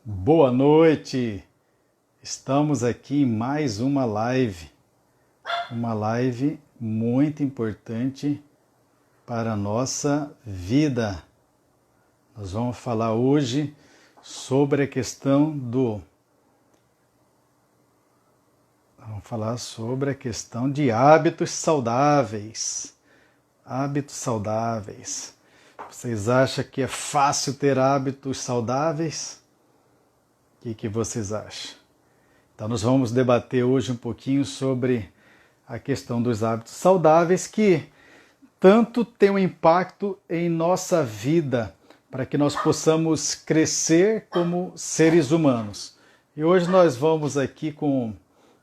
Boa noite! Estamos aqui em mais uma live muito importante para a nossa vida. Nós vamos falar hoje sobre a questão de hábitos saudáveis. Hábitos saudáveis. Vocês acham que é fácil ter hábitos saudáveis? O que vocês acham? Então nós vamos debater hoje um pouquinho sobre a questão dos hábitos saudáveis que tanto tem um impacto em nossa vida para que nós possamos crescer como seres humanos. E hoje nós vamos aqui com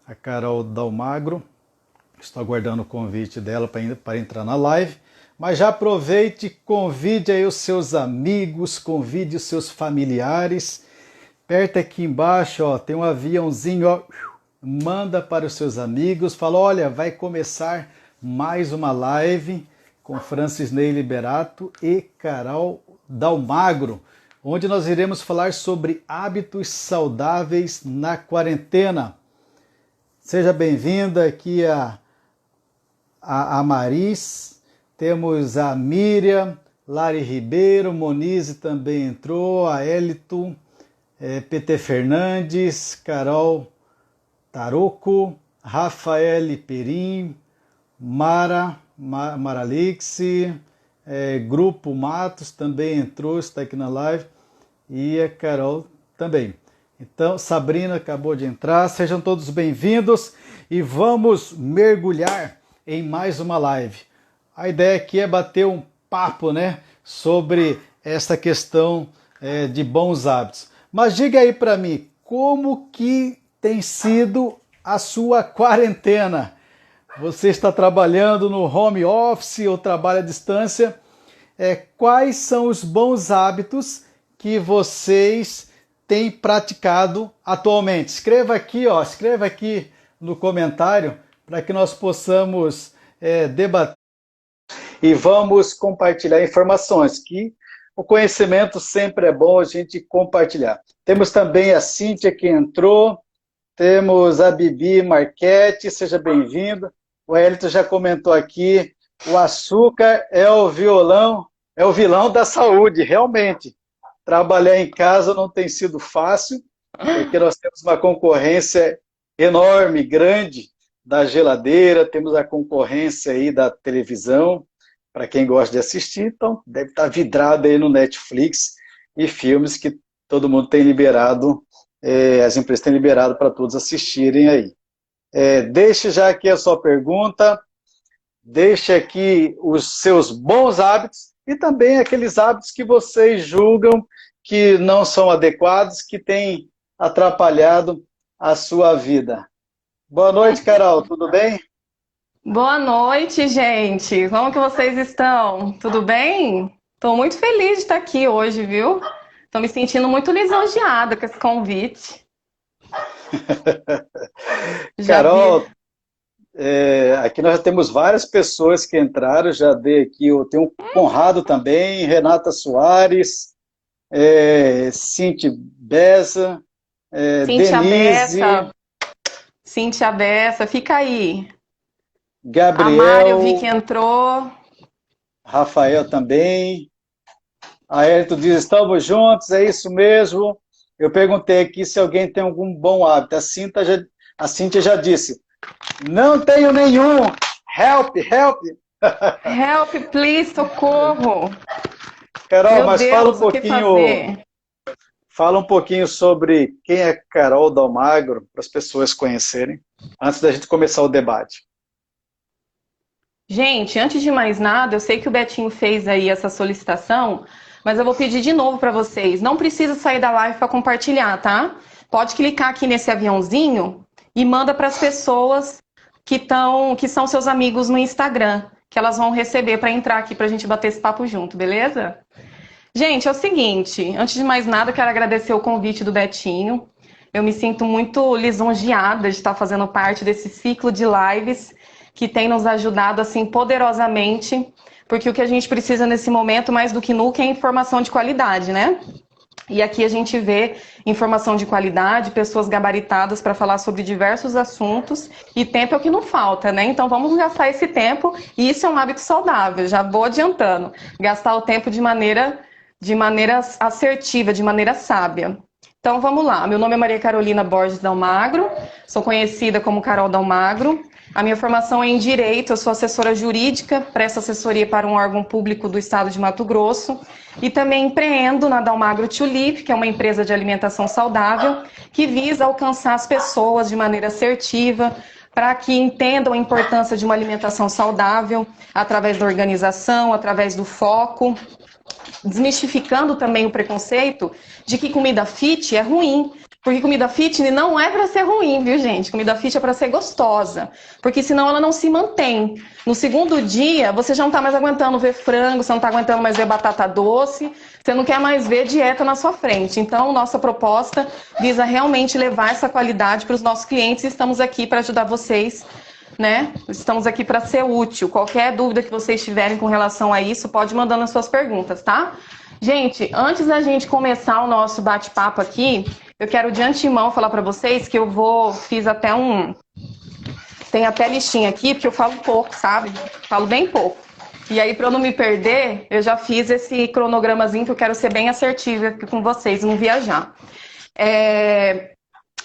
a Carol Dalmagro. Estou aguardando o convite dela para entrar na live. Mas já aproveite, convide aí os seus amigos, convide os seus familiares. Aperta aqui embaixo, ó, tem um aviãozinho, ó, manda para os seus amigos, fala, olha, vai começar mais uma live com Francis Ney Liberato e Carol Dalmagro, onde nós iremos falar sobre hábitos saudáveis na quarentena. Seja bem-vinda aqui a Maris, temos a Miriam, Lari Ribeiro, Monize também entrou, a Elito, PT Fernandes, Carol Taroco, Rafael Perim, Maralixi, Grupo Matos também entrou, está aqui na live, e a Carol também. Então, Sabrina acabou de entrar, sejam todos bem-vindos e vamos mergulhar em mais uma live. A ideia aqui é bater um papo, né, sobre essa questão de bons hábitos. Mas diga aí para mim, como que tem sido a sua quarentena? Você está trabalhando no home office ou trabalha à distância? Quais são os bons hábitos que vocês têm praticado atualmente? Escreva aqui no comentário para que nós possamos debater e vamos compartilhar informações que o conhecimento sempre é bom a gente compartilhar. Temos também a Cíntia que entrou, temos a Bibi Marchetti, seja bem-vinda. O Elito já comentou aqui, o açúcar é o vilão da saúde, realmente. Trabalhar em casa não tem sido fácil, porque nós temos uma concorrência enorme, grande, da geladeira, temos a concorrência aí da televisão, para quem gosta de assistir, então deve estar vidrado aí no Netflix e filmes que todo mundo tem liberado, as empresas têm liberado para todos assistirem aí. Deixe já aqui a sua pergunta, deixe aqui os seus bons hábitos e também aqueles hábitos que vocês julgam que não são adequados, que têm atrapalhado a sua vida. Boa noite, Carol, tudo bem? Boa noite, gente. Como que vocês estão? Tudo bem? Estou muito feliz de estar aqui hoje, viu? Estou me sentindo muito lisonjeada com esse convite. Carol, aqui nós já temos várias pessoas que entraram, já dei aqui, eu tenho o Conrado também, Renata Soares, Cíntia Bessa, Denise, Cíntia Bessa, fica aí. Gabriel, a Mari, eu vi que entrou. Rafael também. A Elito diz, estamos juntos, é isso mesmo. Eu perguntei aqui se alguém tem algum bom hábito. A Cíntia já disse, não tenho nenhum. Help. Help, please, socorro. Carol, Meu mas Deus, o que fazer? Fala um pouquinho sobre quem é Carol Dalmagro, para as pessoas conhecerem, antes da gente começar o debate. Gente, antes de mais nada, eu sei que o Betinho fez aí essa solicitação, mas eu vou pedir de novo para vocês. Não precisa sair da live para compartilhar, tá? Pode clicar aqui nesse aviãozinho e manda para as pessoas que são seus amigos no Instagram, que elas vão receber para entrar aqui para a gente bater esse papo junto, beleza? Gente, é o seguinte, antes de mais nada, eu quero agradecer o convite do Betinho. Eu me sinto muito lisonjeada de estar fazendo parte desse ciclo de lives que tem nos ajudado assim poderosamente, porque o que a gente precisa nesse momento, mais do que nunca, é informação de qualidade, né? E aqui a gente vê informação de qualidade, pessoas gabaritadas para falar sobre diversos assuntos, e tempo é o que não falta, né? Então vamos gastar esse tempo, e isso é um hábito saudável, já vou adiantando. Gastar o tempo de maneira assertiva, de maneira sábia. Então vamos lá, meu nome é Maria Carolina Borges Dalmagro, sou conhecida como Carol Dalmagro. A minha formação é em Direito, eu sou assessora jurídica, presto assessoria para um órgão público do estado de Mato Grosso e também empreendo na Dalmagro Tulip, que é uma empresa de alimentação saudável, que visa alcançar as pessoas de maneira assertiva, para que entendam a importância de uma alimentação saudável, através da organização, através do foco, desmistificando também o preconceito de que comida fit é ruim. Porque comida fitness não é para ser ruim, viu, gente? Comida fit é para ser gostosa. Porque senão ela não se mantém. No segundo dia, você já não está mais aguentando ver frango, você não está aguentando mais ver batata doce, você não quer mais ver dieta na sua frente. Então, nossa proposta visa realmente levar essa qualidade para os nossos clientes e estamos aqui para ajudar vocês, né? Estamos aqui para ser útil. Qualquer dúvida que vocês tiverem com relação a isso, pode mandar nas suas perguntas, tá? Gente, antes da gente começar o nosso bate-papo aqui, eu quero de antemão falar para vocês que fiz até tem até listinha aqui, porque eu falo pouco, sabe? Falo bem pouco. E aí, para eu não me perder, eu já fiz esse cronogramazinho que eu quero ser bem assertiva aqui com vocês, não viajar.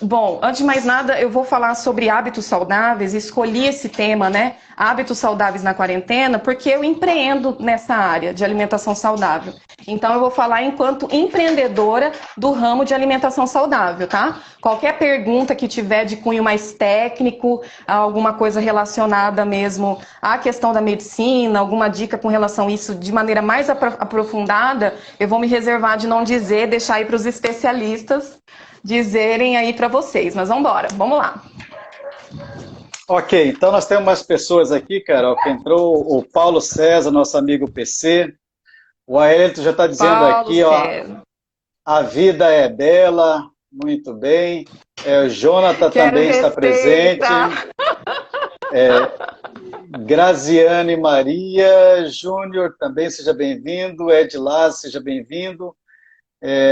Bom, antes de mais nada, eu vou falar sobre hábitos saudáveis. Escolhi esse tema, né? Hábitos saudáveis na quarentena, porque eu empreendo nessa área de alimentação saudável. Então, eu vou falar enquanto empreendedora do ramo de alimentação saudável, tá? Qualquer pergunta que tiver de cunho mais técnico, alguma coisa relacionada mesmo à questão da medicina, alguma dica com relação a isso de maneira mais aprofundada, eu vou me reservar de não dizer, deixar aí para os especialistas dizerem aí para vocês, mas vamos embora, vamos lá. Ok, então nós temos umas pessoas aqui, Carol, que entrou o Paulo César, nosso amigo PC, o Aelito já está dizendo Paulo aqui, César. ó, a vida é bela, muito bem, o Jonathan também está presente, Graziane Maria, Júnior também, seja bem-vindo, Ed Laz, seja bem-vindo,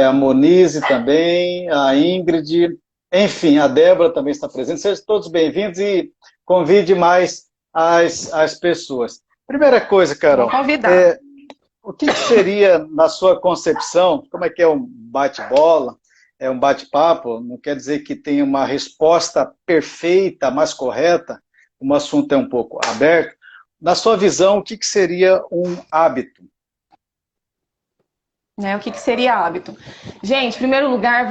a Monize também, a Ingrid, enfim, a Débora também está presente. Sejam todos bem-vindos e convide mais as pessoas. Primeira coisa, Carol, o que seria, na sua concepção, como é que é um bate-bola, é um bate-papo, não quer dizer que tenha uma resposta perfeita, mais correta, o assunto é um pouco aberto. Na sua visão, o que seria um hábito? O que seria hábito? Gente, em primeiro lugar,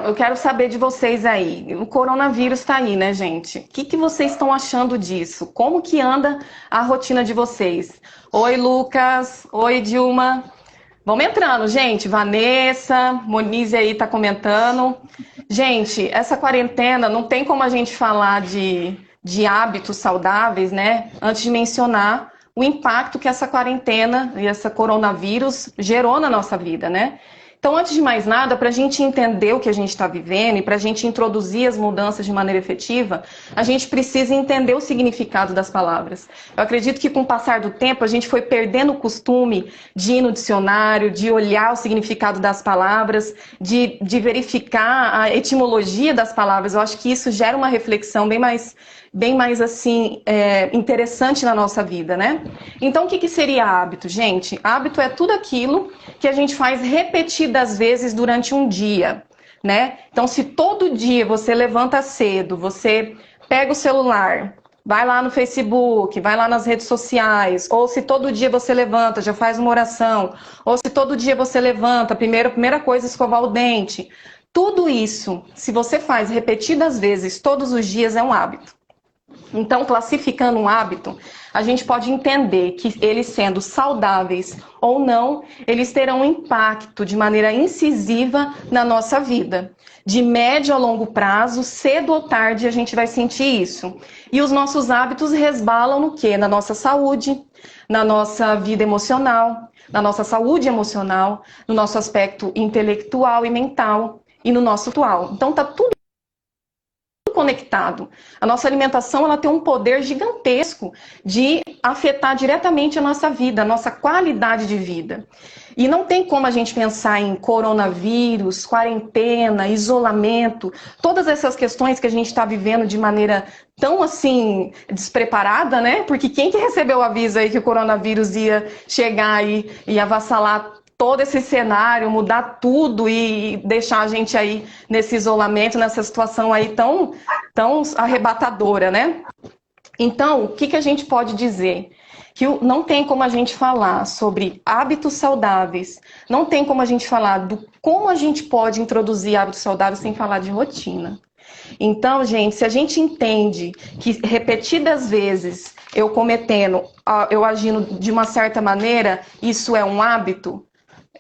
eu quero saber de vocês aí. O coronavírus está aí, né, gente? O que vocês estão achando disso? Como que anda a rotina de vocês? Oi, Lucas. Oi, Dilma. Vamos entrando, gente. Vanessa, Monize aí tá comentando. Gente, essa quarentena, não tem como a gente falar de hábitos saudáveis, né? Antes de mencionar o impacto que essa quarentena e essa coronavírus gerou na nossa vida, né? Então, antes de mais nada, para a gente entender o que a gente está vivendo e para a gente introduzir as mudanças de maneira efetiva, a gente precisa entender o significado das palavras. Eu acredito que com o passar do tempo, a gente foi perdendo o costume de ir no dicionário, de olhar o significado das palavras, de verificar a etimologia das palavras. Eu acho que isso gera uma reflexão bem mais assim, interessante na nossa vida, né? Então, o que seria hábito, gente? Hábito é tudo aquilo que a gente faz repetidas vezes durante um dia, né? Então, se todo dia você levanta cedo, você pega o celular, vai lá no Facebook, vai lá nas redes sociais, ou se todo dia você levanta, já faz uma oração, ou se todo dia você levanta, a primeira coisa é escovar o dente. Tudo isso, se você faz repetidas vezes todos os dias, é um hábito. Então, classificando um hábito, a gente pode entender que eles sendo saudáveis ou não, eles terão um impacto de maneira incisiva na nossa vida. De médio a longo prazo, cedo ou tarde, a gente vai sentir isso. E os nossos hábitos resbalam no quê? Na nossa saúde, na nossa vida emocional, na nossa saúde emocional, no nosso aspecto intelectual e mental e no nosso atual. Então, tá tudo conectado. A nossa alimentação, ela tem um poder gigantesco de afetar diretamente a nossa vida, a nossa qualidade de vida. E não tem como a gente pensar em coronavírus, quarentena, isolamento, todas essas questões que a gente está vivendo de maneira tão assim despreparada, né? Porque quem que recebeu o aviso aí que o coronavírus ia chegar aí e avassalar todo esse cenário, mudar tudo e deixar a gente aí nesse isolamento, nessa situação aí tão arrebatadora, né? Então, o que a gente pode dizer? Que não tem como a gente falar sobre hábitos saudáveis, não tem como a gente falar do como a gente pode introduzir hábitos saudáveis sem falar de rotina. Então, gente, se a gente entende que repetidas vezes eu cometendo, eu agindo de uma certa maneira, isso é um hábito,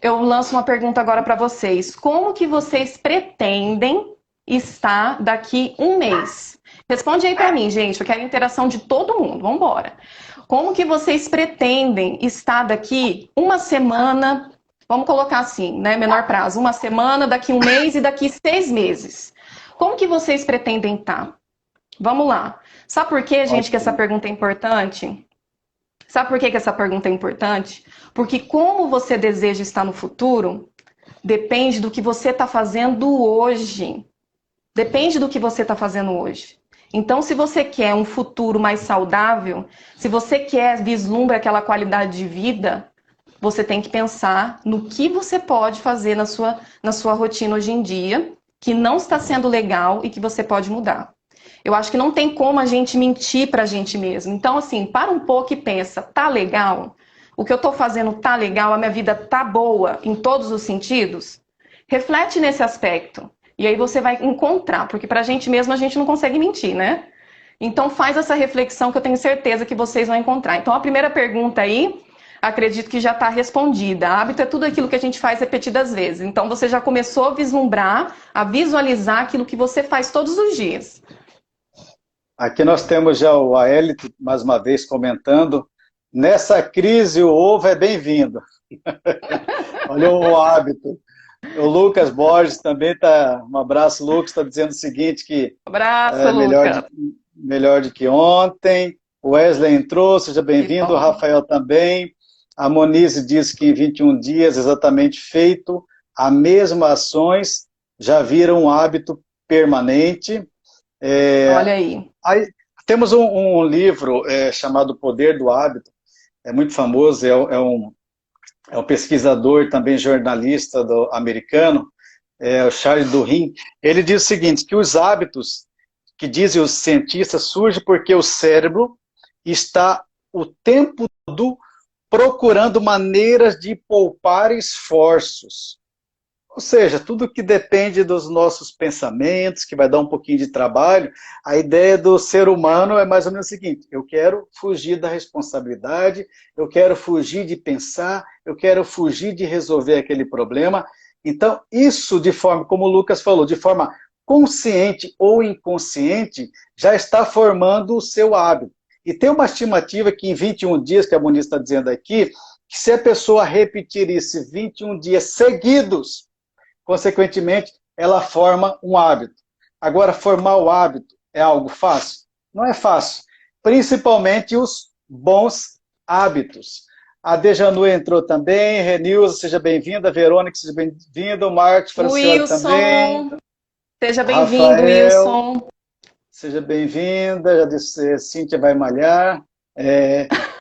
eu lanço uma pergunta agora para vocês. Como que vocês pretendem estar daqui um mês? Responde aí para mim, gente. Eu quero a interação de todo mundo. Vamos embora. Como que vocês pretendem estar daqui uma semana? Vamos colocar assim, né? Menor prazo. Uma semana, daqui um mês e daqui 6 meses. Como que vocês pretendem estar? Vamos lá. Sabe por que, gente, que essa pergunta é importante? Sabe por que essa pergunta é importante? Porque como você deseja estar no futuro, depende do que você está fazendo hoje. Depende do que você está fazendo hoje. Então, se você quer um futuro mais saudável, se você quer vislumbrar aquela qualidade de vida, você tem que pensar no que você pode fazer na sua rotina hoje em dia, que não está sendo legal e que você pode mudar. Eu acho que não tem como a gente mentir pra gente mesmo. Então, assim, para um pouco e pensa, tá legal? O que eu tô fazendo tá legal? A minha vida tá boa em todos os sentidos? Reflete nesse aspecto. E aí você vai encontrar, porque pra gente mesmo a gente não consegue mentir, né? Então faz essa reflexão que eu tenho certeza que vocês vão encontrar. Então a primeira pergunta aí, acredito que já está respondida. Hábito é tudo aquilo que a gente faz repetidas vezes. Então você já começou a vislumbrar, a visualizar aquilo que você faz todos os dias. Aqui nós temos já o Aélito, mais uma vez, comentando. Nessa crise, o ovo é bem-vindo. Olha o hábito. O Lucas Borges também está. Um abraço, Lucas, está dizendo o seguinte: que Abraço, é Lucas. melhor do que ontem. O Wesley entrou, seja bem-vindo. O Rafael também. A Monize diz que em 21 dias, exatamente feito, as mesmas ações já viram um hábito permanente. Olha aí. Temos um livro chamado O Poder do Hábito, é muito famoso, é um pesquisador, também jornalista americano, o Charles Duhigg. Ele diz o seguinte, que os hábitos, que dizem os cientistas, surgem porque o cérebro está o tempo todo procurando maneiras de poupar esforços. Ou seja, tudo que depende dos nossos pensamentos, que vai dar um pouquinho de trabalho, a ideia do ser humano é mais ou menos o seguinte: eu quero fugir da responsabilidade, eu quero fugir de pensar, eu quero fugir de resolver aquele problema. Então, isso de forma, como o Lucas falou, de forma consciente ou inconsciente, já está formando o seu hábito. E tem uma estimativa que em 21 dias, que a Moniz está dizendo aqui, que se a pessoa repetir isso 21 dias seguidos, consequentemente, ela forma um hábito. Agora, formar o hábito é algo fácil? Não é fácil. Principalmente os bons hábitos. A Dejanu entrou também, Renilza, seja bem-vinda, Verônica, seja bem-vinda, o Marcos Francioli também. Seja bem-vindo, Wilson. Seja bem-vinda, já disse, Cíntia vai malhar.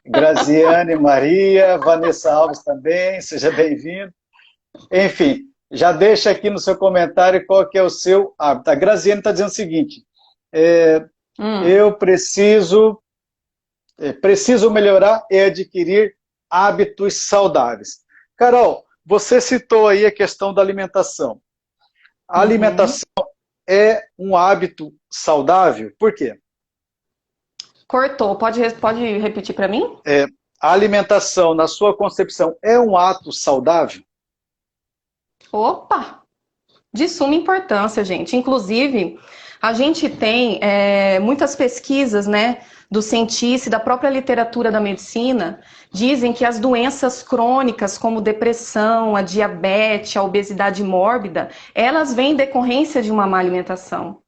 Graziane Maria, Vanessa Alves também, seja bem-vindo. Enfim, já deixa aqui no seu comentário qual que é o seu hábito. A Graziane está dizendo o seguinte, eu preciso melhorar e adquirir hábitos saudáveis. Carol, você citou aí a questão da alimentação. A alimentação é um hábito saudável? Por quê? Cortou. Pode repetir para mim? A alimentação, na sua concepção, é um ato saudável? Opa! De suma importância, gente. Inclusive, a gente tem muitas pesquisas, né, do cientista e da própria literatura da medicina, dizem que as doenças crônicas, como depressão, a diabetes, a obesidade mórbida, elas vêm em decorrência de uma má alimentação.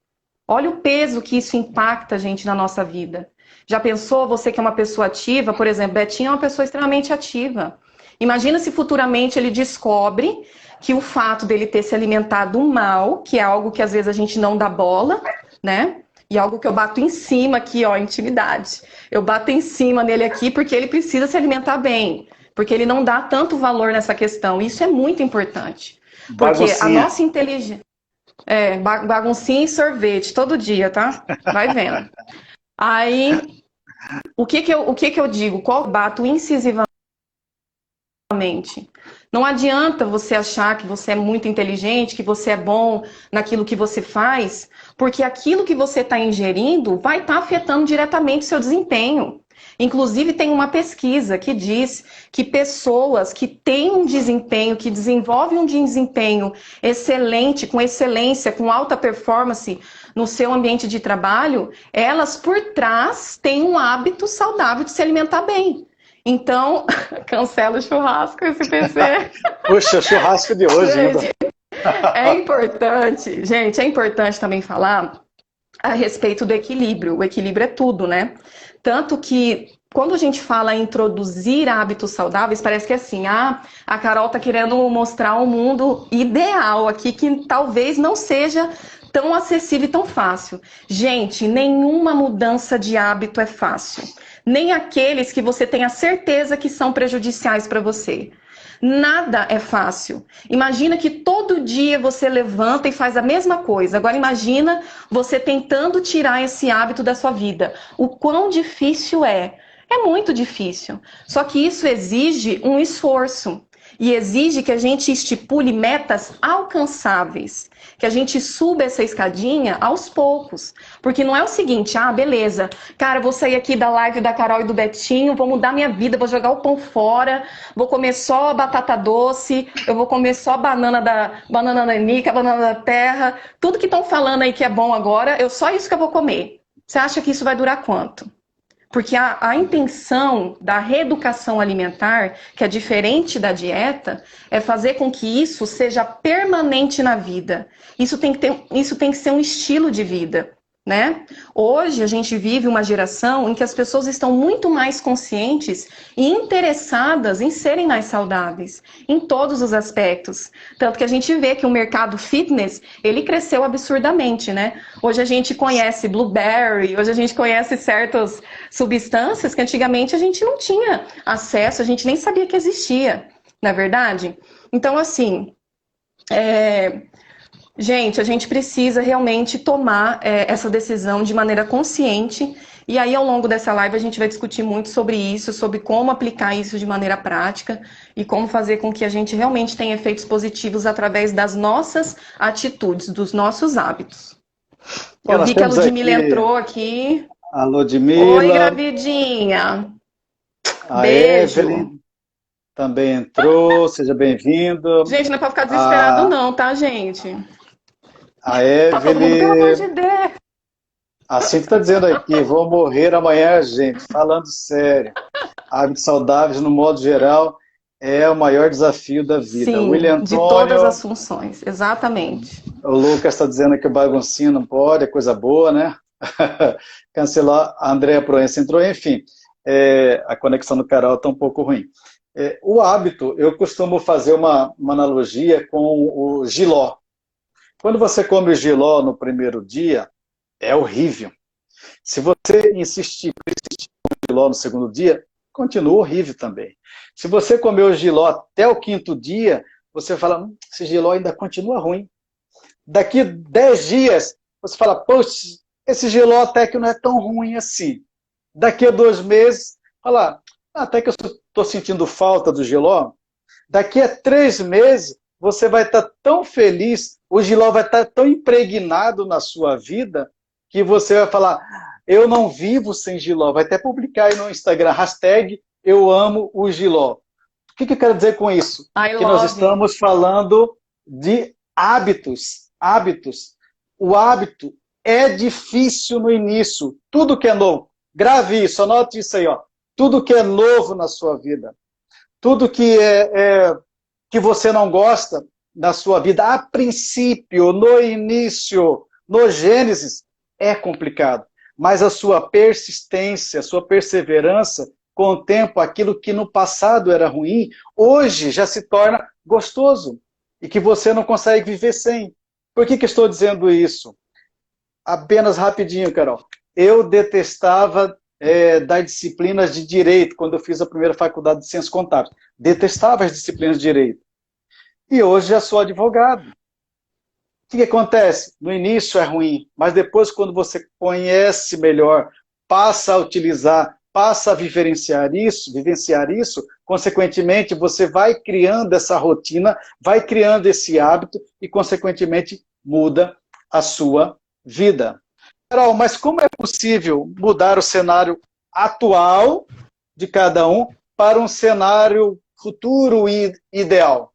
Olha o peso que isso impacta, gente, na nossa vida. Já pensou, você que é uma pessoa ativa, por exemplo, Betinho é uma pessoa extremamente ativa. Imagina se futuramente ele descobre que o fato dele ter se alimentado mal, que é algo que às vezes a gente não dá bola, né? E algo que eu bato em cima aqui, ó, intimidade. Eu bato em cima nele aqui porque ele precisa se alimentar bem, porque ele não dá tanto valor nessa questão. Isso é muito importante. Porque a Baguncinha. nossa inteligência... baguncinha e sorvete todo dia, tá? Vai vendo. Aí, o que que eu digo? Qual eu bato incisivamente? Não adianta você achar que você é muito inteligente, que você é bom naquilo que você faz, porque aquilo que você está ingerindo vai estar afetando diretamente o seu desempenho. Inclusive, tem uma pesquisa que diz que pessoas que têm um desempenho, que desenvolvem um desempenho excelente, com excelência, com alta performance no seu ambiente de trabalho, elas por trás têm um hábito saudável de se alimentar bem. Então, cancela o churrasco, esse PC. Puxa, churrasco de hoje ainda. É importante também falar a respeito do equilíbrio. O equilíbrio é tudo, né? Tanto que quando a gente fala em introduzir hábitos saudáveis, parece que é assim, a Carol tá querendo mostrar um mundo ideal aqui que talvez não seja tão acessível e tão fácil. Gente, nenhuma mudança de hábito é fácil. Nem aqueles que você tem a certeza que são prejudiciais para você. Nada é fácil. Imagina que todo dia você levanta e faz a mesma coisa. Agora imagina você tentando tirar esse hábito da sua vida. O quão difícil é. É muito difícil. Só que isso exige um esforço. E exige que a gente estipule metas alcançáveis. Que a gente suba essa escadinha aos poucos. Porque não é o seguinte, beleza, cara, eu vou sair aqui da live da Carol e do Betinho, vou mudar minha vida, vou jogar o pão fora, vou comer só batata doce, eu vou comer só banana nanica, banana da terra, tudo que estão falando aí que é bom agora, só isso que eu vou comer. Você acha que isso vai durar quanto? Porque a intenção da reeducação alimentar, que é diferente da dieta, é fazer com que isso seja permanente na vida. Isso tem que ser um estilo de vida, né? Hoje a gente vive uma geração em que as pessoas estão muito mais conscientes e interessadas em serem mais saudáveis, em todos os aspectos. Tanto que a gente vê que o mercado fitness, ele cresceu absurdamente, né? Hoje a gente conhece blueberry, hoje a gente conhece certas substâncias que antigamente a gente não tinha acesso, a gente nem sabia que existia, não é verdade? Então, assim, gente, a gente precisa realmente tomar essa decisão de maneira consciente. E aí, ao longo dessa live, a gente vai discutir muito sobre isso, sobre como aplicar isso de maneira prática e como fazer com que a gente realmente tenha efeitos positivos através das nossas atitudes, dos nossos hábitos. Eu vi que a Ludmilla entrou aqui. A Ludmilla. Oi, gravidinha. A Beijo. Evelyn também entrou, seja bem-vindo. Gente, não é pra ficar desesperado não, tá, gente? A Evelyn... Tá todo mundo, pelo amor de Deus. Assim que tá dizendo aqui, vou morrer amanhã, gente. Falando sério. Hábitos saudáveis, no modo geral, é o maior desafio da vida. Sim, William Antônio, de todas as funções, exatamente. O Lucas está dizendo que o baguncinho não pode, é coisa boa, né? Cancelar, a Andréa Proença entrou, enfim. A conexão do Carol está um pouco ruim. O hábito, eu costumo fazer uma analogia com o jiló. Quando você come o jiló no primeiro dia, é horrível. Se você persistir com o jiló no segundo dia, continua horrível também. Se você comer o jiló até o quinto dia, você fala, esse jiló ainda continua ruim. Daqui 10 dias, você fala, poxa, esse jiló até que não é tão ruim assim. Daqui a 2 meses, fala, até que eu estou sentindo falta do jiló. Daqui a 3 meses, você vai estar tão feliz, o jiló vai estar tão impregnado na sua vida, que você vai falar, eu não vivo sem jiló. Vai até publicar aí no Instagram, hashtag eu amo o jiló. O que eu quero dizer com isso? Que nós estamos falando de hábitos. O hábito é difícil no início. Tudo que é novo. Grave isso, anote isso aí. Tudo que é novo na sua vida. Tudo que que você não gosta na sua vida. A princípio, no início, no Gênesis, é complicado. Mas a sua persistência, a sua perseverança, com o tempo, aquilo que no passado era ruim, hoje já se torna gostoso. E que você não consegue viver sem. Por que estou dizendo isso? Apenas rapidinho, Carol. Eu detestava dar disciplinas de direito quando eu fiz a primeira faculdade de ciências contábeis. Detestava as disciplinas de direito. E hoje já sou advogado. O que acontece? No início é ruim, mas depois, quando você conhece melhor, passa a utilizar, passa a vivenciar isso, consequentemente, você vai criando essa rotina, vai criando esse hábito e, consequentemente, muda a sua vida. Carol, mas como é possível mudar o cenário atual de cada um para um cenário futuro e ideal?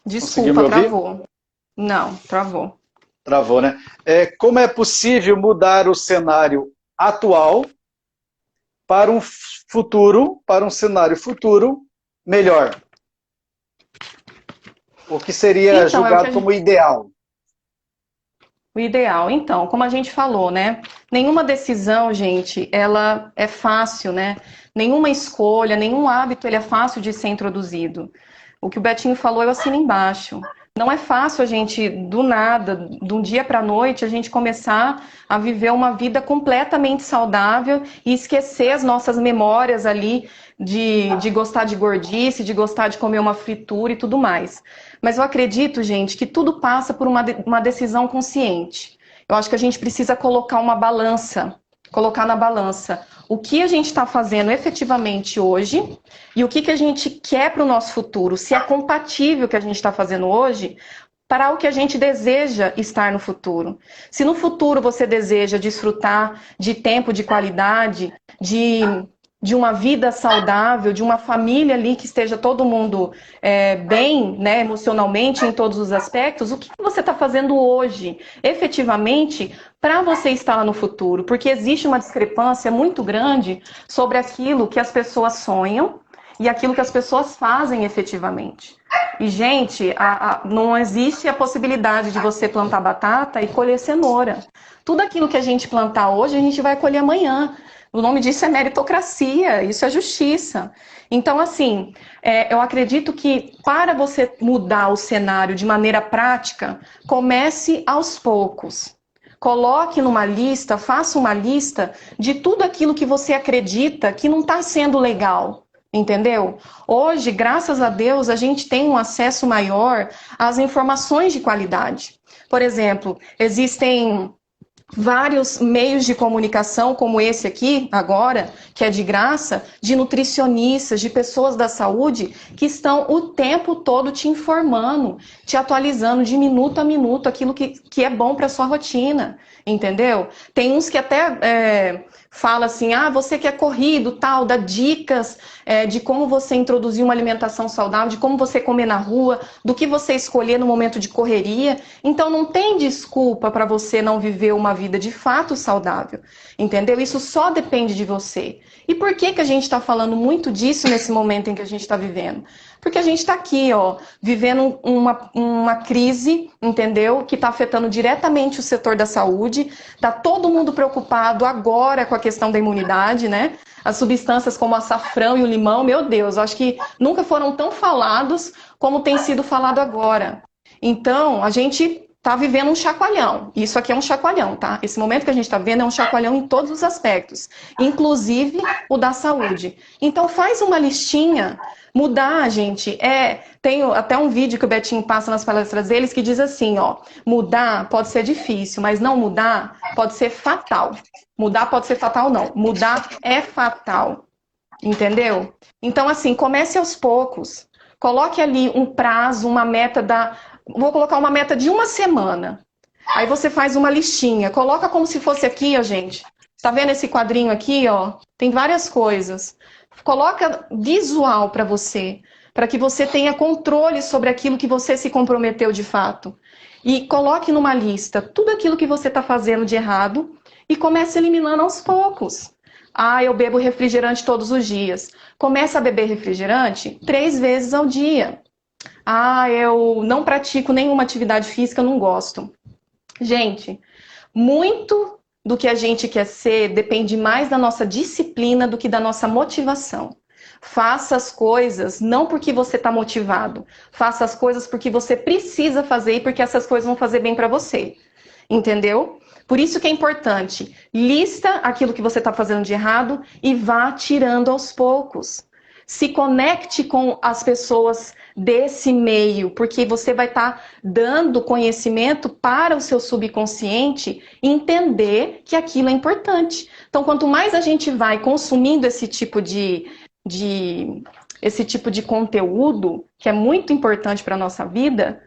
Desculpa, travou. Não, travou. Travou, né? Como é possível mudar o cenário atual para um futuro, para um cenário futuro melhor? O que seria julgado como ideal? O ideal, então, como a gente falou, né? Nenhuma decisão, gente, ela é fácil, né? Nenhuma escolha, nenhum hábito, ele é fácil de ser introduzido. O que o Betinho falou, eu assino embaixo. Não é fácil a gente, do nada, de um dia para a noite, a gente começar a viver uma vida completamente saudável e esquecer as nossas memórias ali de gostar de gordice, de gostar de comer uma fritura e tudo mais. Mas eu acredito, gente, que tudo passa por uma decisão consciente. Eu acho que a gente precisa colocar uma balança, colocar na balança o que a gente está fazendo efetivamente hoje e o que a gente quer para o nosso futuro, se é compatível o que a gente está fazendo hoje para o que a gente deseja estar no futuro. Se no futuro você deseja desfrutar de tempo de qualidade, de uma vida saudável, de uma família ali que esteja todo mundo bem, né, emocionalmente, em todos os aspectos, o que você está fazendo hoje, efetivamente, para você estar lá no futuro? Porque existe uma discrepância muito grande sobre aquilo que as pessoas sonham e aquilo que as pessoas fazem efetivamente. E, gente, não existe a possibilidade de você plantar batata e colher cenoura. Tudo aquilo que a gente plantar hoje, a gente vai colher amanhã. O nome disso é meritocracia, isso é justiça. Então, assim, eu acredito que para você mudar o cenário de maneira prática, comece aos poucos. Coloque numa lista, faça uma lista de tudo aquilo que você acredita que não está sendo legal. Entendeu? Hoje, graças a Deus, a gente tem um acesso maior às informações de qualidade. Por exemplo, existem vários meios de comunicação, como esse aqui, agora, que é de graça, de nutricionistas, de pessoas da saúde, que estão o tempo todo te informando, te atualizando de minuto a minuto aquilo que é bom para a sua rotina, entendeu? Tem uns que até fala assim, você que é corrido, tal, dá dicas de como você introduzir uma alimentação saudável, de como você comer na rua, do que você escolher no momento de correria. Então não tem desculpa para você não viver uma vida de fato saudável, entendeu? Isso só depende de você. E por que a gente está falando muito disso nesse momento em que a gente está vivendo? Porque a gente está aqui, vivendo uma crise, entendeu? Que está afetando diretamente o setor da saúde. Está todo mundo preocupado agora com a questão da imunidade, né? As substâncias como o açafrão e o limão, meu Deus, acho que nunca foram tão falados como tem sido falado agora. Então, a gente está vivendo um chacoalhão. Isso aqui é um chacoalhão, tá? Esse momento que a gente está vendo é um chacoalhão em todos os aspectos, inclusive o da saúde. Então, faz uma listinha. Mudar, gente, tem até um vídeo que o Betinho passa nas palestras deles que diz assim, mudar pode ser difícil, mas não mudar pode ser fatal. Mudar pode ser fatal, não. Mudar é fatal, entendeu? Então, assim, comece aos poucos. Coloque ali um prazo, uma meta Vou colocar uma meta de uma semana. Aí você faz uma listinha. Coloca como se fosse aqui, gente. Tá vendo esse quadrinho aqui, Tem várias coisas. Coloca visual para você, para que você tenha controle sobre aquilo que você se comprometeu de fato. E coloque numa lista tudo aquilo que você está fazendo de errado e comece eliminando aos poucos. Eu bebo refrigerante todos os dias. Comece a beber refrigerante 3 vezes ao dia. Eu não pratico nenhuma atividade física, não gosto. Gente, muito do que a gente quer ser depende mais da nossa disciplina do que da nossa motivação. Faça as coisas não porque você está motivado. Faça as coisas porque você precisa fazer e porque essas coisas vão fazer bem para você. Entendeu? Por isso que é importante. Lista aquilo que você está fazendo de errado e vá tirando aos poucos. Se conecte com as pessoas desse meio, porque você vai estar dando conhecimento para o seu subconsciente entender que aquilo é importante. Então, quanto mais a gente vai consumindo esse tipo de conteúdo, que é muito importante para a nossa vida,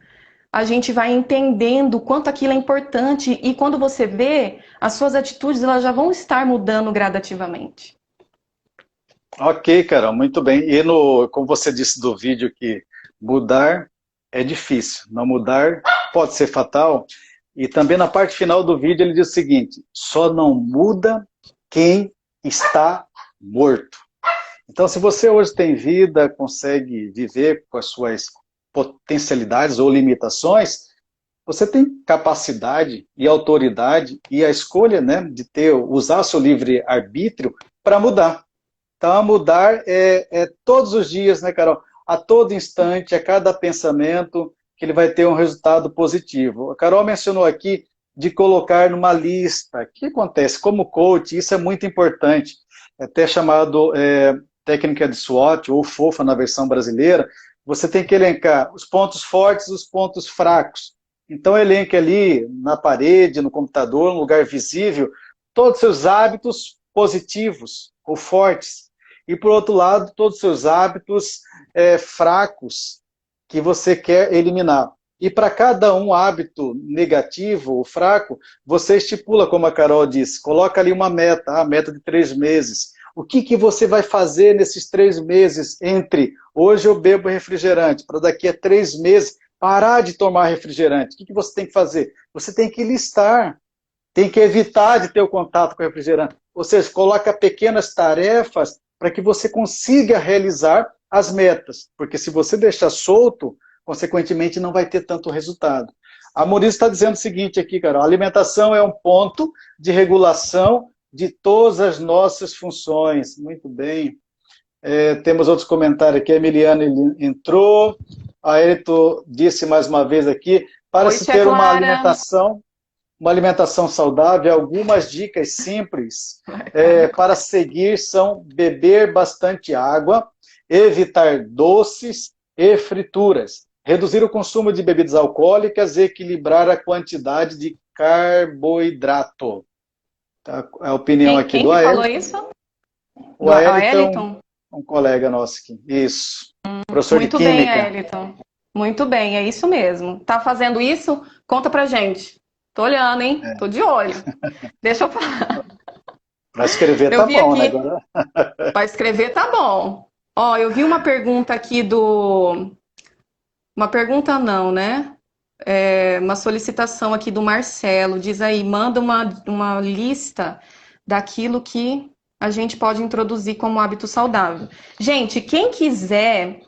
a gente vai entendendo o quanto aquilo é importante e quando você vê, as suas atitudes elas já vão estar mudando gradativamente. Ok, Carol, muito bem. E como você disse do vídeo, que mudar é difícil, não mudar pode ser fatal. E também na parte final do vídeo ele diz o seguinte: só não muda quem está morto. Então, se você hoje tem vida, consegue viver com as suas potencialidades ou limitações, você tem capacidade e autoridade e a escolha, né, de usar seu livre-arbítrio para mudar. Então, mudar é todos os dias, né, Carol? A todo instante, a cada pensamento, que ele vai ter um resultado positivo. A Carol mencionou aqui de colocar numa lista. O que acontece? Como coach, isso é muito importante. É até chamado técnica de SWOT, ou FOFA na versão brasileira. Você tem que elencar os pontos fortes e os pontos fracos. Então, elenque ali na parede, no computador, no lugar visível, todos os seus hábitos positivos ou fortes. E, por outro lado, todos os seus hábitos fracos que você quer eliminar. E para cada um hábito negativo ou fraco, você estipula, como a Carol disse, coloca ali uma meta, a meta de 3 meses. O que você vai fazer nesses 3 meses entre hoje eu bebo refrigerante, para daqui a 3 meses parar de tomar refrigerante? O que você tem que fazer? Você tem que listar, tem que evitar de ter o contato com o refrigerante. Ou seja, coloca pequenas tarefas para que você consiga realizar as metas. Porque se você deixar solto, consequentemente não vai ter tanto resultado. A Maurício está dizendo o seguinte aqui, Carol: a alimentação é um ponto de regulação de todas as nossas funções. Muito bem. Temos outros comentários aqui. A Emiliana entrou. A Ayrton disse mais uma vez aqui, para se ter uma alimentação saudável, algumas dicas simples para seguir são beber bastante água, evitar doces e frituras, reduzir o consumo de bebidas alcoólicas e equilibrar a quantidade de carboidrato. Tá? A opinião aqui quem do Ayrton. Falou isso? O Ayrton, um colega nosso aqui. Isso. Professor de Química. Muito bem, Ayrton. Muito bem, é isso mesmo. Tá fazendo isso? Conta pra gente. Tô olhando, hein? Tô de olho. Deixa eu falar. Para escrever tá bom, né? Agora... Para escrever tá bom. Ó, eu vi uma pergunta aqui Uma pergunta não, né? Uma solicitação aqui do Marcelo. Diz aí, manda uma lista daquilo que a gente pode introduzir como hábito saudável. Gente, quem quiser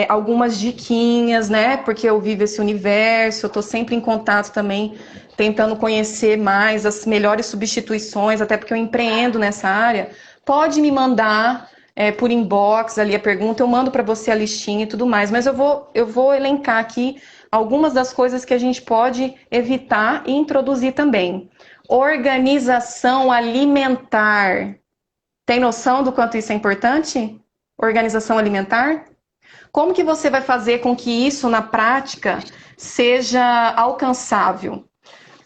algumas diquinhas, né? Porque eu vivo esse universo, eu tô sempre em contato também, tentando conhecer mais as melhores substituições, até porque eu empreendo nessa área. Pode me mandar por inbox ali a pergunta, eu mando para você a listinha e tudo mais. Mas eu vou elencar aqui algumas das coisas que a gente pode evitar e introduzir também. Organização alimentar. Tem noção do quanto isso é importante? Organização alimentar? Como que você vai fazer com que isso, na prática, seja alcançável?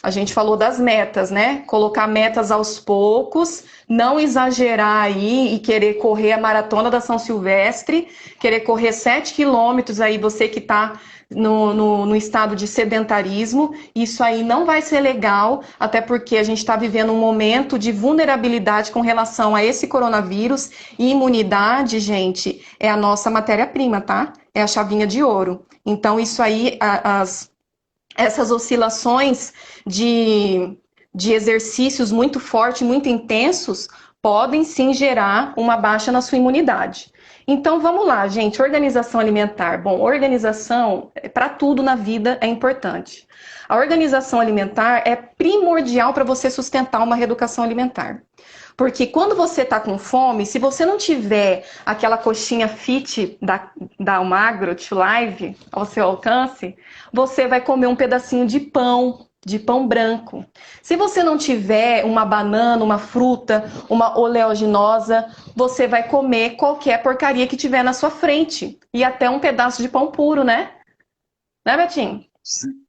A gente falou das metas, né? Colocar metas aos poucos, não exagerar aí e querer correr a maratona da São Silvestre, querer correr 7 quilômetros aí, você que está no estado de sedentarismo. Isso aí não vai ser legal, até porque a gente está vivendo um momento de vulnerabilidade com relação a esse coronavírus, e imunidade, gente, é a nossa matéria-prima, tá? É a chavinha de ouro. Então, isso aí, essas oscilações de exercícios muito fortes, muito intensos, podem sim gerar uma baixa na sua imunidade. Então vamos lá, gente. Organização alimentar. Bom, organização para tudo na vida é importante. A organização alimentar é primordial para você sustentar uma reeducação alimentar. Porque quando você está com fome, se você não tiver aquela coxinha fit da Almagro to Live ao seu alcance, você vai comer um pedacinho de pão branco. Se você não tiver uma banana, uma fruta, uma oleaginosa, você vai comer qualquer porcaria que tiver na sua frente. E até um pedaço de pão puro, né? Né, Betinho?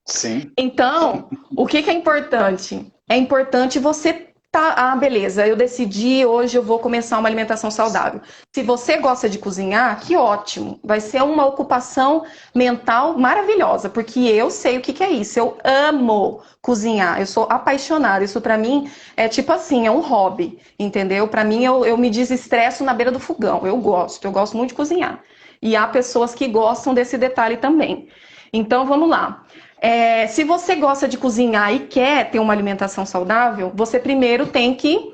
Sim. Então, o que é importante? É importante você beleza, eu decidi, hoje eu vou começar uma alimentação saudável. Se você gosta de cozinhar, que ótimo. Vai ser uma ocupação mental maravilhosa, porque eu sei o que é isso. Eu amo cozinhar, eu sou apaixonada. Isso pra mim é tipo assim, é um hobby, entendeu? Pra mim eu me desestresso na beira do fogão. Eu gosto muito de cozinhar. E há pessoas que gostam desse detalhe também. Então vamos lá. Se você gosta de cozinhar e quer ter uma alimentação saudável, você primeiro tem que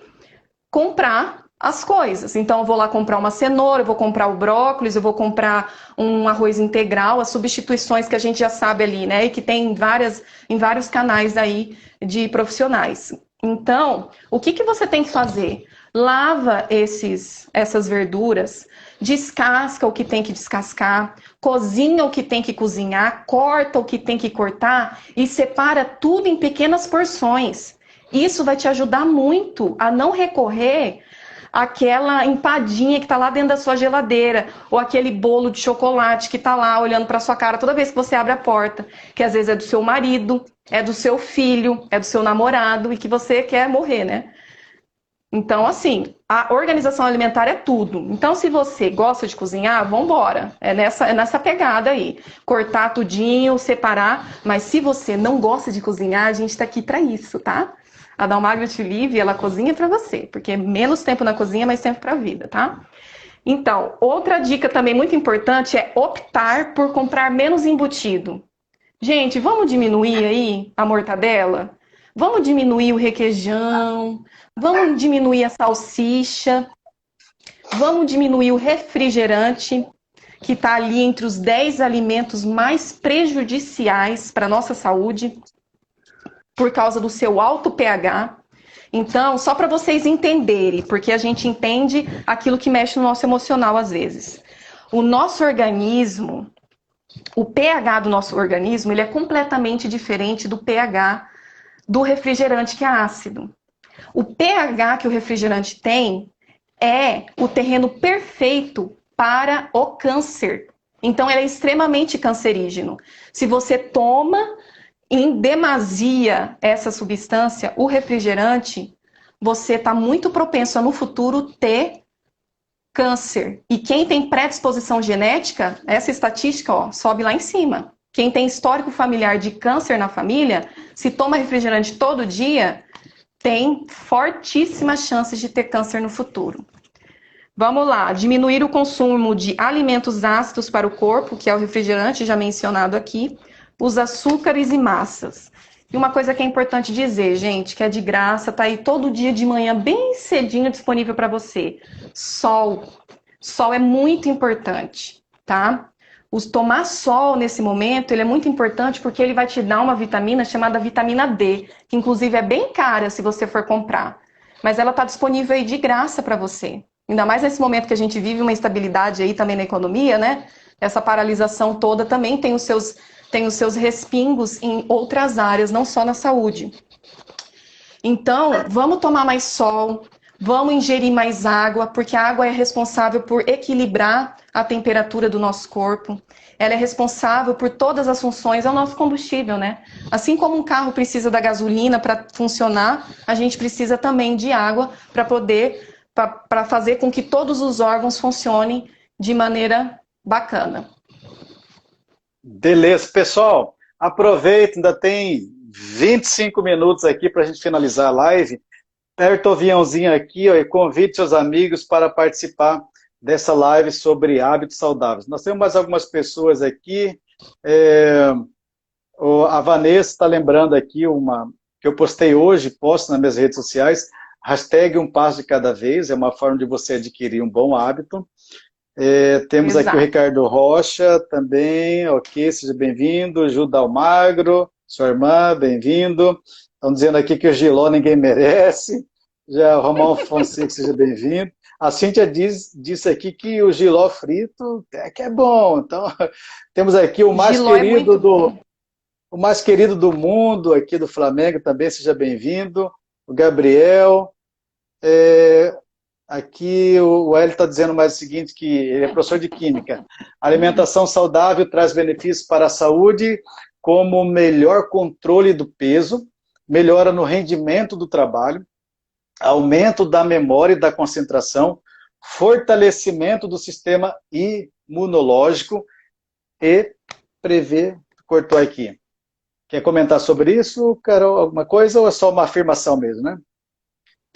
comprar as coisas. Então, eu vou lá comprar uma cenoura, eu vou comprar o brócolis, eu vou comprar um arroz integral, as substituições que a gente já sabe ali, né? E que tem em vários canais aí de profissionais. Então, o que você tem que fazer? Lava essas verduras, descasca o que tem que descascar, cozinha o que tem que cozinhar, corta o que tem que cortar e separa tudo em pequenas porções. Isso vai te ajudar muito a não recorrer àquela empadinha que está lá dentro da sua geladeira, ou aquele bolo de chocolate que está lá olhando para sua cara toda vez que você abre a porta, que às vezes é do seu marido, é do seu filho, é do seu namorado e que você quer morrer, né? Então, assim, a organização alimentar é tudo. Então, se você gosta de cozinhar, vambora. É nessa pegada aí. Cortar tudinho, separar. Mas se você não gosta de cozinhar, a gente tá aqui pra isso, tá? A Dalmagro Te Live, ela cozinha pra você. Porque menos tempo na cozinha, mais tempo pra vida, tá? Então, outra dica também muito importante é optar por comprar menos embutido. Gente, vamos diminuir aí a mortadela? Vamos diminuir o requeijão? Vamos diminuir a salsicha? Vamos diminuir o refrigerante, que está ali entre os 10 alimentos mais prejudiciais para a nossa saúde, por causa do seu alto pH. Então, só para vocês entenderem, porque a gente entende aquilo que mexe no nosso emocional às vezes. O nosso organismo, o pH do nosso organismo, ele é completamente diferente do pH do refrigerante, que é ácido. O pH que o refrigerante tem é o terreno perfeito para o câncer. Então, ele é extremamente cancerígeno. Se você toma em demasia essa substância, o refrigerante, você está muito propenso a, no futuro, ter câncer. E quem tem predisposição genética, essa estatística sobe lá em cima. Quem tem histórico familiar de câncer na família, se toma refrigerante todo dia, tem fortíssimas chances de ter câncer no futuro. Vamos lá, diminuir o consumo de alimentos ácidos para o corpo, que é o refrigerante já mencionado aqui, os açúcares e massas. E uma coisa que é importante dizer, gente, que é de graça, tá aí todo dia de manhã, bem cedinho, disponível para você. Sol. Sol é muito importante, tá? Tomar sol nesse momento, ele é muito importante porque ele vai te dar uma vitamina chamada vitamina D, que inclusive é bem cara se você for comprar. Mas ela está disponível aí de graça para você. Ainda mais nesse momento que a gente vive uma instabilidade aí também na economia, né? Essa paralisação toda também tem os seus respingos em outras áreas, não só na saúde. Então, vamos tomar mais sol, vamos ingerir mais água, porque a água é responsável por equilibrar a temperatura do nosso corpo. Ela é responsável por todas as funções, é o nosso combustível, né? Assim como um carro precisa da gasolina para funcionar, a gente precisa também de água para fazer com que todos os órgãos funcionem de maneira bacana. Beleza, pessoal, aproveita, ainda tem 25 minutos aqui para a gente finalizar a live. Aperta o aviãozinho aqui, ó, e convide seus amigos para participar dessa live sobre hábitos saudáveis. Nós temos mais algumas pessoas aqui. A Vanessa está lembrando aqui uma que eu postei hoje, posto nas minhas redes sociais, hashtag um passo de cada vez, é uma forma de você adquirir um bom hábito. Temos aqui o Exato. Ricardo Rocha também, ok, seja bem-vindo. Juda Almagro, sua irmã, bem-vindo. Estão dizendo aqui que o Giló ninguém merece. Já o Romão Fonseca, seja bem-vindo. A Cíntia disse aqui que o Giló frito é que é bom. Então, temos aqui Giló é muito bom. o mais querido do mundo aqui do Flamengo também, seja bem-vindo. O Gabriel. É, Aqui o Hélio está dizendo mais o seguinte, que ele é professor de Química. A alimentação saudável traz benefícios para a saúde, como melhor controle do peso, melhora no rendimento do trabalho, aumento da memória e da concentração, fortalecimento do sistema imunológico e prevê... Cortou aqui. Quer comentar sobre isso, Carol, alguma coisa, ou é só uma afirmação mesmo, né?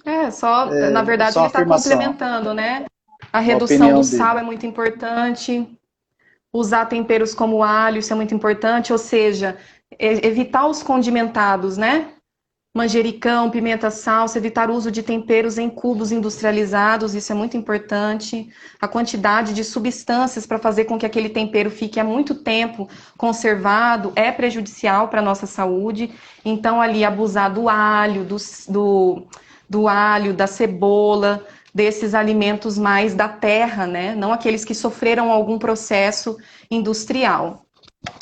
Na É verdade, só ele uma está afirmação, complementando, né? A uma redução do opinião dele. sal é muito importante. Usar temperos como alho, isso é muito importante, ou seja, evitar os condimentados, né? Manjericão, pimenta, salsa, evitar o uso de temperos em cubos industrializados, isso é muito importante. A quantidade de substâncias para fazer com que aquele tempero fique há muito tempo conservado é prejudicial para a nossa saúde. Então, ali, abusar do alho, do alho, da cebola, desses alimentos mais da terra, né? Não aqueles que sofreram algum processo industrial.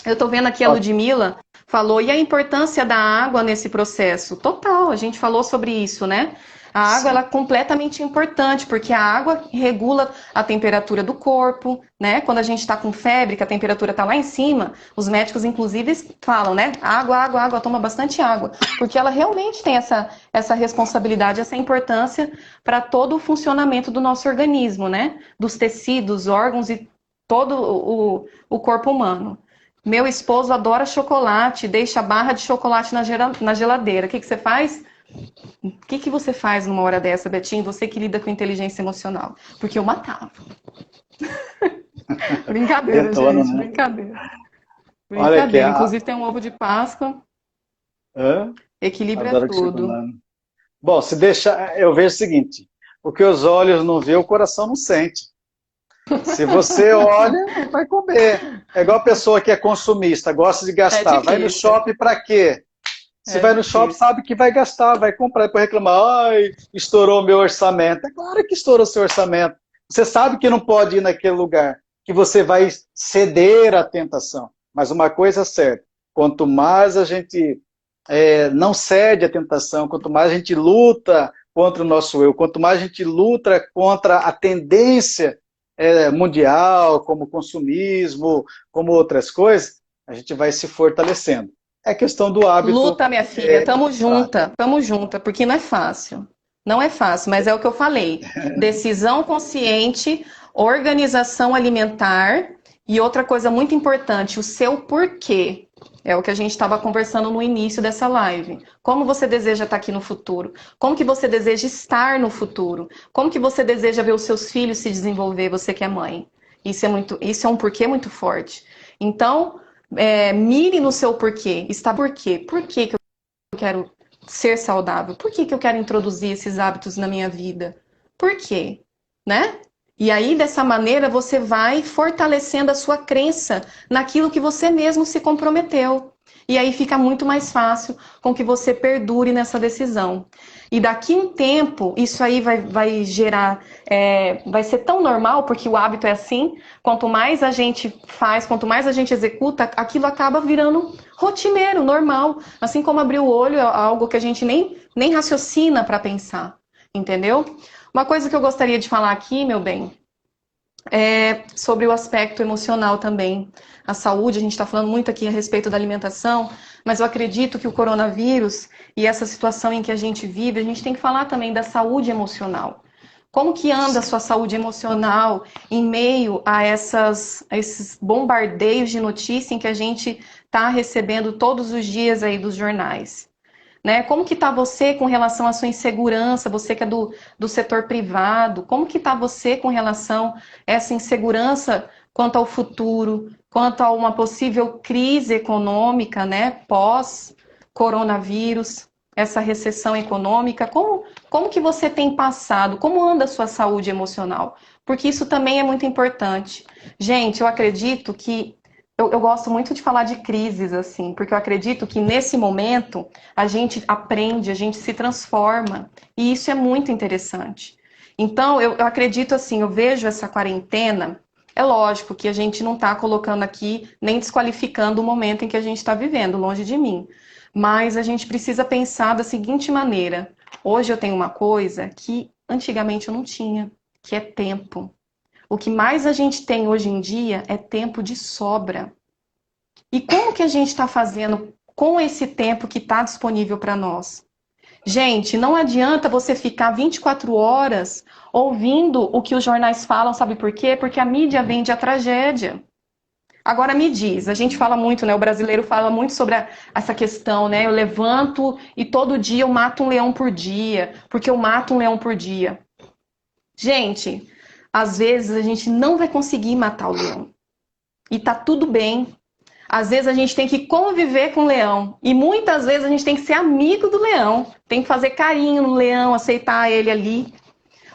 Eu estou vendo aqui a Ludmilla falou, e a importância da água nesse processo? Total, a gente falou sobre isso, né? A água ela é Sim. completamente importante, porque a água regula a temperatura do corpo, né? Quando a gente está com febre, que a temperatura está lá em cima, os médicos, inclusive, falam, né? Água, água, água, toma bastante água, porque ela realmente tem essa responsabilidade, essa importância para todo o funcionamento do nosso organismo, né? Dos tecidos, órgãos e todo o corpo humano. Meu esposo adora chocolate, deixa a barra de chocolate na geladeira. O que você faz? O que você faz numa hora dessa, Betinho? Você que lida com inteligência emocional. Porque eu matava. Brincadeira, Detona, gente, né? brincadeira. Olha aqui, Brincadeira. Inclusive tem um ovo de Páscoa. hã? Equilíbrio é Adoro tudo. chocolate. Bom, se deixar, eu vejo o seguinte: o que os olhos não vê, o coração não sente. Se você olha, vai comer. É igual a pessoa que é consumista, gosta de É gastar. Vai no difícil. shopping para quê? Se É vai no shopping, difícil. sabe que vai gastar, vai comprar, depois reclamar, ai, estourou meu orçamento. É claro que estourou seu orçamento. Você sabe que não pode ir naquele lugar, que você vai ceder à tentação. Mas uma coisa é certa, quanto mais a gente não cede à tentação, quanto mais a gente luta contra o nosso eu, quanto mais a gente luta contra a tendência mundial, como consumismo, como outras coisas, a gente vai se fortalecendo. É questão do hábito. Luta, minha filha, Prático. tamo junta, porque não é fácil. Não é fácil, mas é o que eu falei. Decisão consciente, organização alimentar e outra coisa muito importante, o seu porquê. É o que a gente estava conversando no início dessa live. Como você deseja estar aqui no futuro? Como que você deseja estar no futuro? Como que você deseja ver os seus filhos se desenvolver, você que é mãe? Isso é um porquê muito forte. Então, mire no seu porquê. Está por quê? Por que que eu quero ser saudável? Por que que eu quero introduzir esses hábitos na minha vida? Por quê? Né? E aí, dessa maneira, você vai fortalecendo a sua crença naquilo que você mesmo se comprometeu. E aí fica muito mais fácil com que você perdure nessa decisão. E daqui um tempo, isso aí vai gerar, vai ser tão normal, porque o hábito é assim, quanto mais a gente faz, quanto mais a gente executa, aquilo acaba virando rotineiro, normal. Assim como abrir o olho é algo que a gente nem raciocina para pensar, entendeu? Uma coisa que eu gostaria de falar aqui, meu bem, é sobre o aspecto emocional também. A saúde, a gente está falando muito aqui a respeito da alimentação, mas eu acredito que o coronavírus e essa situação em que a gente vive, a gente tem que falar também da saúde emocional. Como que anda a sua saúde emocional em meio a esses bombardeios de notícia em que a gente está recebendo todos os dias aí dos jornais? Né? Como que está você com relação à sua insegurança, você que é do setor privado, como que está você com relação a essa insegurança quanto ao futuro, quanto a uma possível crise econômica, né, pós-coronavírus, essa recessão econômica, como que você tem passado, como anda a sua saúde emocional? porque isso também é muito importante. Gente, eu acredito que eu gosto muito de falar de crises, assim, porque eu acredito que nesse momento a gente aprende, a gente se transforma, e isso é muito interessante. Então, eu acredito assim, eu vejo essa quarentena, é lógico que a gente não está colocando aqui, nem desqualificando o momento em que a gente está vivendo, longe de mim, mas a gente precisa pensar da seguinte maneira: hoje eu tenho uma coisa que antigamente eu não tinha, que é tempo. O que mais a gente tem hoje em dia é tempo de sobra. E como que a gente está fazendo com esse tempo que está disponível para nós? Gente, não adianta você ficar 24 horas ouvindo o que os jornais falam, sabe por quê? Porque a mídia vende a tragédia. Agora me diz, a gente fala muito, né? O brasileiro fala muito sobre essa questão, né? Eu levanto e todo dia eu mato um leão por dia, porque eu mato um leão por dia. Gente, às vezes a gente não vai conseguir matar o leão. E tá tudo bem. Às vezes a gente tem que conviver com o leão. E muitas vezes a gente tem que ser amigo do leão. Tem que fazer carinho no leão, aceitar ele ali.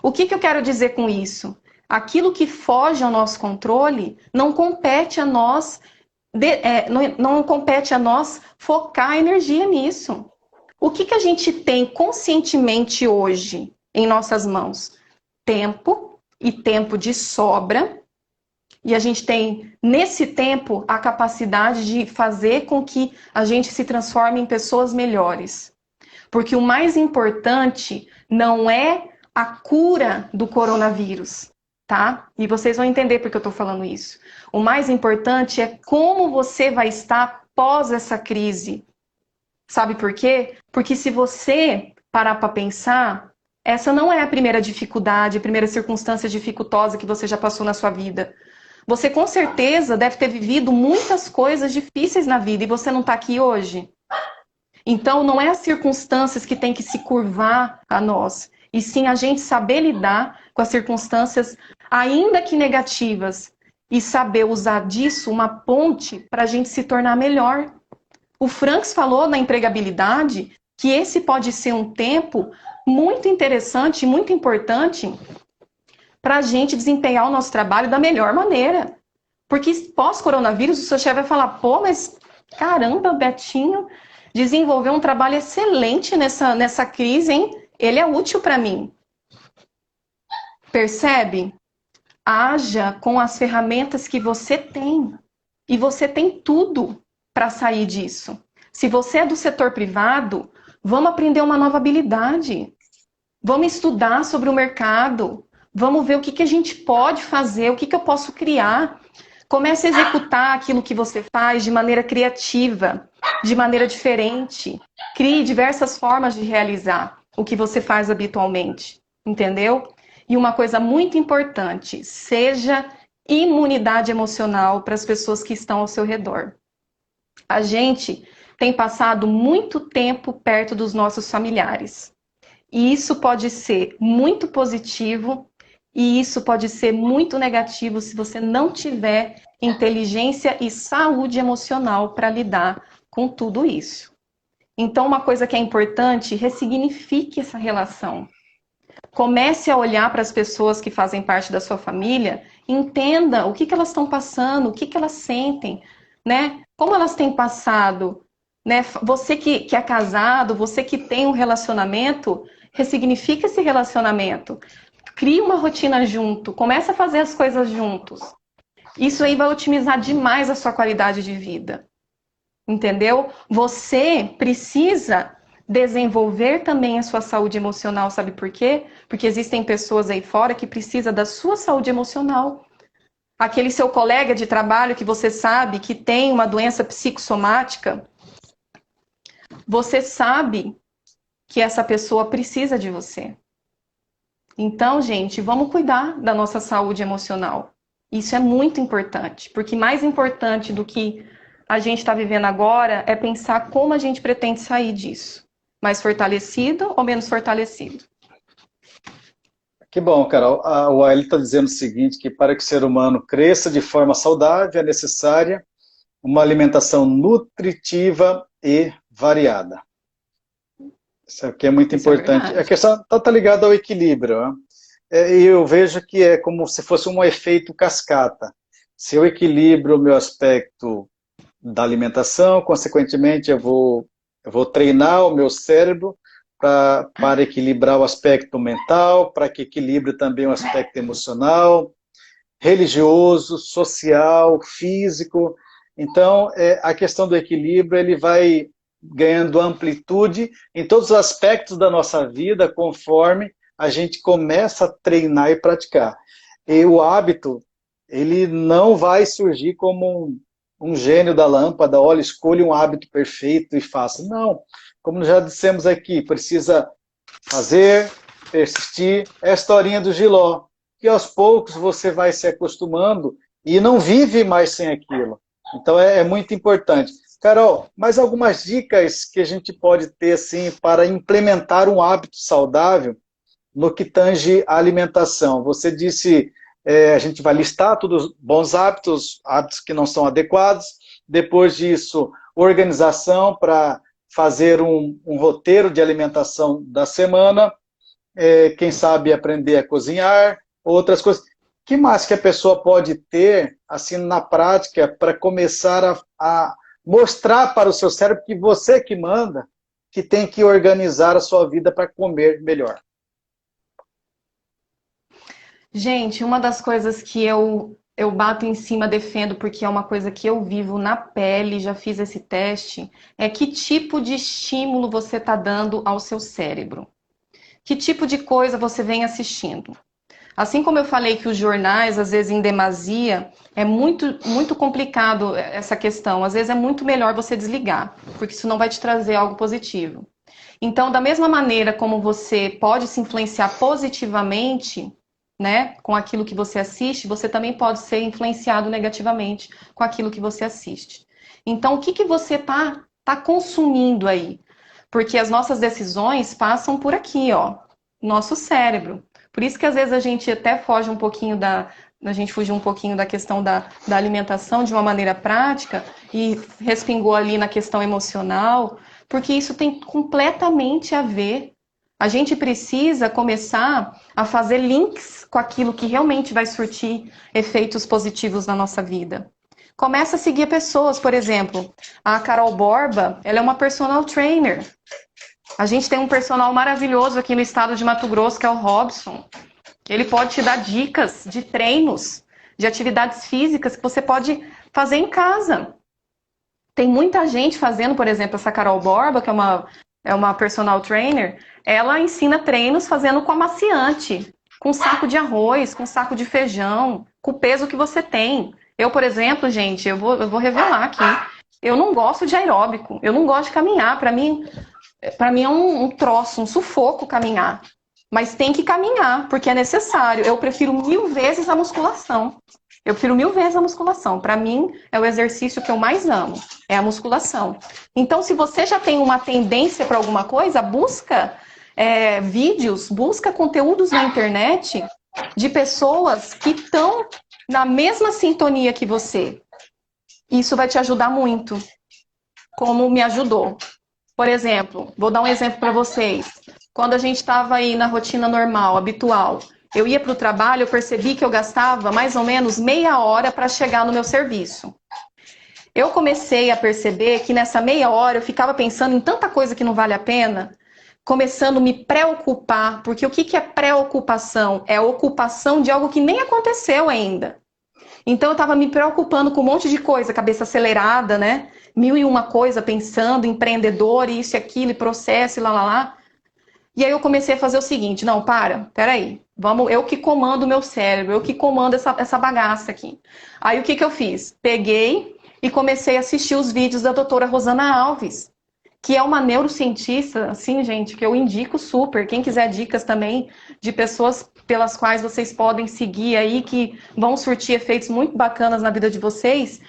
O que eu quero dizer com isso? Aquilo que foge ao nosso controle não compete a nós, não compete a nós focar energia nisso. O que a gente tem conscientemente hoje em nossas mãos? Tempo, e tempo de sobra. E a gente tem, nesse tempo, a capacidade de fazer com que a gente se transforme em pessoas melhores. Porque o mais importante não é a cura do coronavírus, tá? E vocês vão entender por que eu tô falando isso. O mais importante é como você vai estar pós essa crise. Sabe por quê? Porque se você parar para pensar, essa não é a primeira dificuldade, a primeira circunstância dificultosa que você já passou na sua vida. Você com certeza deve ter vivido muitas coisas difíceis na vida e você não está aqui hoje. Então não é as circunstâncias que tem que se curvar a nós, e sim a gente saber lidar com as circunstâncias, ainda que negativas, e saber usar disso uma ponte para a gente se tornar melhor. O Franks falou na empregabilidade que esse pode ser um tempo muito interessante, muito importante para a gente desempenhar o nosso trabalho da melhor maneira. Porque pós-coronavírus, o seu chefe vai falar: pô, mas caramba, Betinho desenvolveu um trabalho excelente nessa crise, hein? Ele é útil para mim. Percebe? Haja com as ferramentas que você tem. E você tem tudo para sair disso. Se você é do setor privado, vamos aprender uma nova habilidade. Vamos estudar sobre o mercado. Vamos ver o que a gente pode fazer, o que eu posso criar. Comece a executar aquilo que você faz de maneira criativa, de maneira diferente. Crie diversas formas de realizar o que você faz habitualmente, entendeu? E uma coisa muito importante, seja imunidade emocional para as pessoas que estão ao seu redor. A gente tem passado muito tempo perto dos nossos familiares. E isso pode ser muito positivo e isso pode ser muito negativo se você não tiver inteligência e saúde emocional para lidar com tudo isso. Então, uma coisa que é importante, ressignifique essa relação. Comece a olhar para as pessoas que fazem parte da sua família, entenda o que elas estão passando, o que elas sentem, né? Como elas têm passado, né? Você que é casado, você que tem um relacionamento, ressignifica esse relacionamento. Crie uma rotina junto, comece a fazer as coisas juntos. Isso aí vai otimizar demais a sua qualidade de vida. Entendeu? Você precisa desenvolver também a sua saúde emocional, sabe por quê? Porque existem pessoas aí fora que precisam da sua saúde emocional. Aquele seu colega de trabalho que você sabe que tem uma doença psicossomática, você sabe que essa pessoa precisa de você. Então, gente, vamos cuidar da nossa saúde emocional. Isso é muito importante, porque mais importante do que a gente está vivendo agora é pensar como a gente pretende sair disso. Mais fortalecido ou menos fortalecido? Que bom, Carol. O Aile está dizendo o seguinte, que para que o ser humano cresça de forma saudável é necessária uma alimentação nutritiva e variada. Isso aqui é muito importante. A questão está ligada ao equilíbrio, né? eu vejo que é como se fosse um efeito cascata. Se eu equilibro o meu aspecto da alimentação, consequentemente eu vou treinar o meu cérebro para equilibrar o aspecto mental, para que equilibre também o aspecto emocional, religioso, social, físico. Então, a questão do equilíbrio, ele vai ganhando amplitude em todos os aspectos da nossa vida, conforme a gente começa a treinar e praticar. E o hábito, ele não vai surgir como um gênio da lâmpada, olha, escolha um hábito perfeito e faça. Não, como já dissemos aqui, precisa fazer, persistir. É a historinha do Giló, que aos poucos você vai se acostumando e não vive mais sem aquilo. Então é muito importante. Carol, mais algumas dicas que a gente pode ter assim, para implementar um hábito saudável no que tange a alimentação? Você disse, a gente vai listar todos os bons hábitos, hábitos que não são adequados. Depois disso, organização para fazer um roteiro de alimentação da semana. Quem sabe aprender a cozinhar, outras coisas. Que mais que a pessoa pode ter, assim, na prática, para começar a mostrar para o seu cérebro que você que manda, que tem que organizar a sua vida para comer melhor? Gente, uma das coisas que eu bato em cima, defendo, porque é uma coisa que eu vivo na pele, já fiz esse teste, é que tipo de estímulo você está dando ao seu cérebro. Que tipo de coisa você vem assistindo. Assim como eu falei que os jornais, às vezes em demasia, é muito complicado essa questão. Às vezes é muito melhor você desligar, porque isso não vai te trazer algo positivo. Então, da mesma maneira como você pode se influenciar positivamente, né, com aquilo que você assiste, você também pode ser influenciado negativamente com aquilo que você assiste. Então, o que você tá consumindo aí? Porque as nossas decisões passam por aqui, ó, nosso cérebro. Por isso que às vezes a gente até foge um pouquinho a gente fugiu um pouquinho da questão da alimentação de uma maneira prática e respingou ali na questão emocional, porque isso tem completamente a ver. A gente precisa começar a fazer links com aquilo que realmente vai surtir efeitos positivos na nossa vida. Começa a seguir pessoas, por exemplo, a Carol Borba, ela é uma personal trainer. A gente tem um personal maravilhoso aqui no estado de Mato Grosso, que é o Robson. Ele pode te dar dicas de treinos, de atividades físicas que você pode fazer em casa. Tem muita gente fazendo, por exemplo, essa Carol Borba, que é uma personal trainer, ela ensina treinos fazendo com amaciante, com saco de arroz, com saco de feijão, com o peso que você tem. Eu, por exemplo, gente, eu vou revelar aqui, eu não gosto de aeróbico, eu não gosto de caminhar, para mim é um troço, um sufoco caminhar. Mas tem que caminhar, porque é necessário. Eu prefiro 1000 vezes a musculação. Eu prefiro 1000 vezes a musculação. Para mim, é o exercício que eu mais amo, é a musculação. Então, se você já tem uma tendência para alguma coisa, busca vídeos, busca conteúdos na internet de pessoas que estão na mesma sintonia que você. Isso vai te ajudar muito, como me ajudou. Por exemplo, vou dar um exemplo para vocês. Quando a gente estava aí na rotina normal, habitual, eu ia para o trabalho, eu percebi que eu gastava mais ou menos meia hora para chegar no meu serviço. Eu comecei a perceber que nessa meia hora eu ficava pensando em tanta coisa que não vale a pena, começando a me preocupar, porque o que é preocupação? É a ocupação de algo que nem aconteceu ainda. Então eu estava me preocupando com um monte de coisa, cabeça acelerada, né? 1001 coisa, pensando, empreendedor, isso e aquilo, e processo, e lá. E aí eu comecei a fazer o seguinte, não, peraí, eu que comando o meu cérebro, eu que comando essa bagaça aqui. Aí o que eu fiz? Peguei e comecei a assistir os vídeos da doutora Rosana Alves, que é uma neurocientista, assim, gente, que eu indico super. Quem quiser dicas também de pessoas pelas quais vocês podem seguir aí, que vão surtir efeitos muito bacanas na vida de vocês,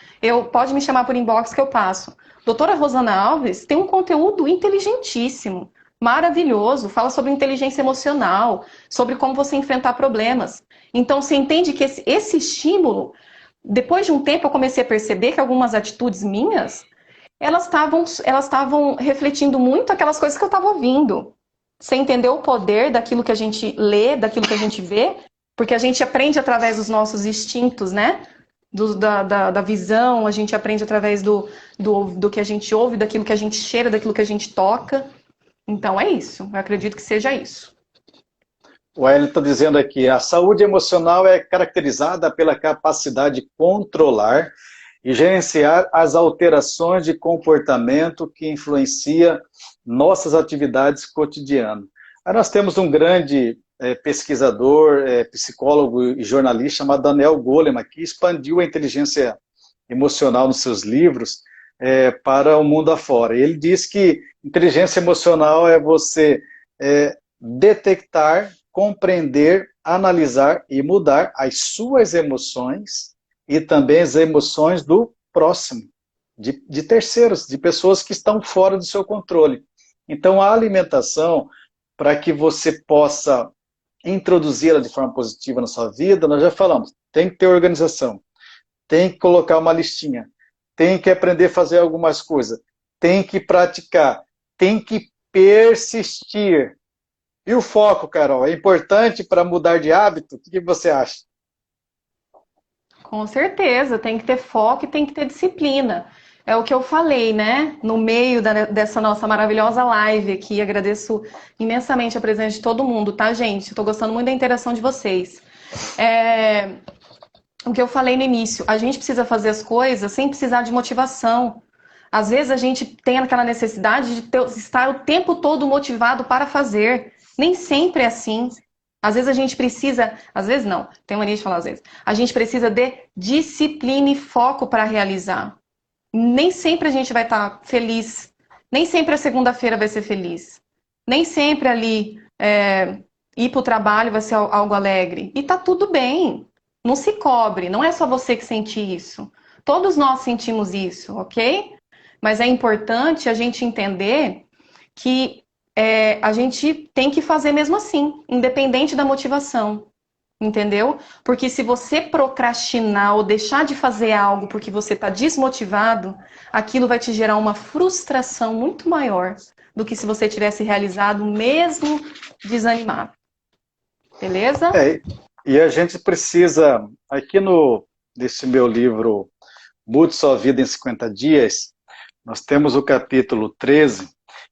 pode me chamar por inbox que eu passo. Doutora Rosana Alves tem um conteúdo inteligentíssimo, maravilhoso, fala sobre inteligência emocional, sobre como você enfrentar problemas. Então, você entende que esse estímulo, depois de um tempo eu comecei a perceber que algumas atitudes minhas, elas estavam refletindo muito aquelas coisas que eu estava ouvindo. Você entendeu o poder daquilo que a gente lê, daquilo que a gente vê? Porque a gente aprende através dos nossos instintos, né? Da visão, a gente aprende através do que a gente ouve, daquilo que a gente cheira, daquilo que a gente toca. Então é isso, eu acredito que seja isso. O Hélio está dizendo aqui, a saúde emocional é caracterizada pela capacidade de controlar e gerenciar as alterações de comportamento que influencia nossas atividades cotidianas. Aí nós temos um grande pesquisador, psicólogo e jornalista chamado Daniel Goleman, que expandiu a inteligência emocional nos seus livros para o mundo afora. E ele diz que inteligência emocional é você detectar, compreender, analisar e mudar as suas emoções e também as emoções do próximo, de terceiros, de pessoas que estão fora do seu controle. Então, a alimentação, para que você possa introduzi-la de forma positiva na sua vida, nós já falamos, tem que ter organização, tem que colocar uma listinha, tem que aprender a fazer algumas coisas, tem que praticar, tem que persistir. E o foco, Carol, é importante para mudar de hábito? O que você acha? Com certeza, tem que ter foco e tem que ter disciplina. É o que eu falei, né? No meio dessa nossa maravilhosa live aqui. Agradeço imensamente a presença de todo mundo, tá, gente? Estou gostando muito da interação de vocês. O que eu falei no início, a gente precisa fazer as coisas sem precisar de motivação. Às vezes a gente tem aquela necessidade de estar o tempo todo motivado para fazer. Nem sempre é assim. Às vezes a gente precisa, às vezes não, tem mania de falar às vezes. A gente precisa de disciplina e foco para realizar. Nem sempre a gente vai estar feliz. Nem sempre a segunda-feira vai ser feliz. Nem sempre ali ir para o trabalho vai ser algo alegre. E tá tudo bem. Não se cobre. Não é só você que sente isso. Todos nós sentimos isso, ok? Mas é importante a gente entender que a gente tem que fazer mesmo assim, independente da motivação. Entendeu? Porque se você procrastinar ou deixar de fazer algo porque você está desmotivado, aquilo vai te gerar uma frustração muito maior do que se você tivesse realizado mesmo desanimado. Beleza? E a gente precisa, aqui nesse meu livro Mude Sua Vida em 50 Dias, nós temos o capítulo 13,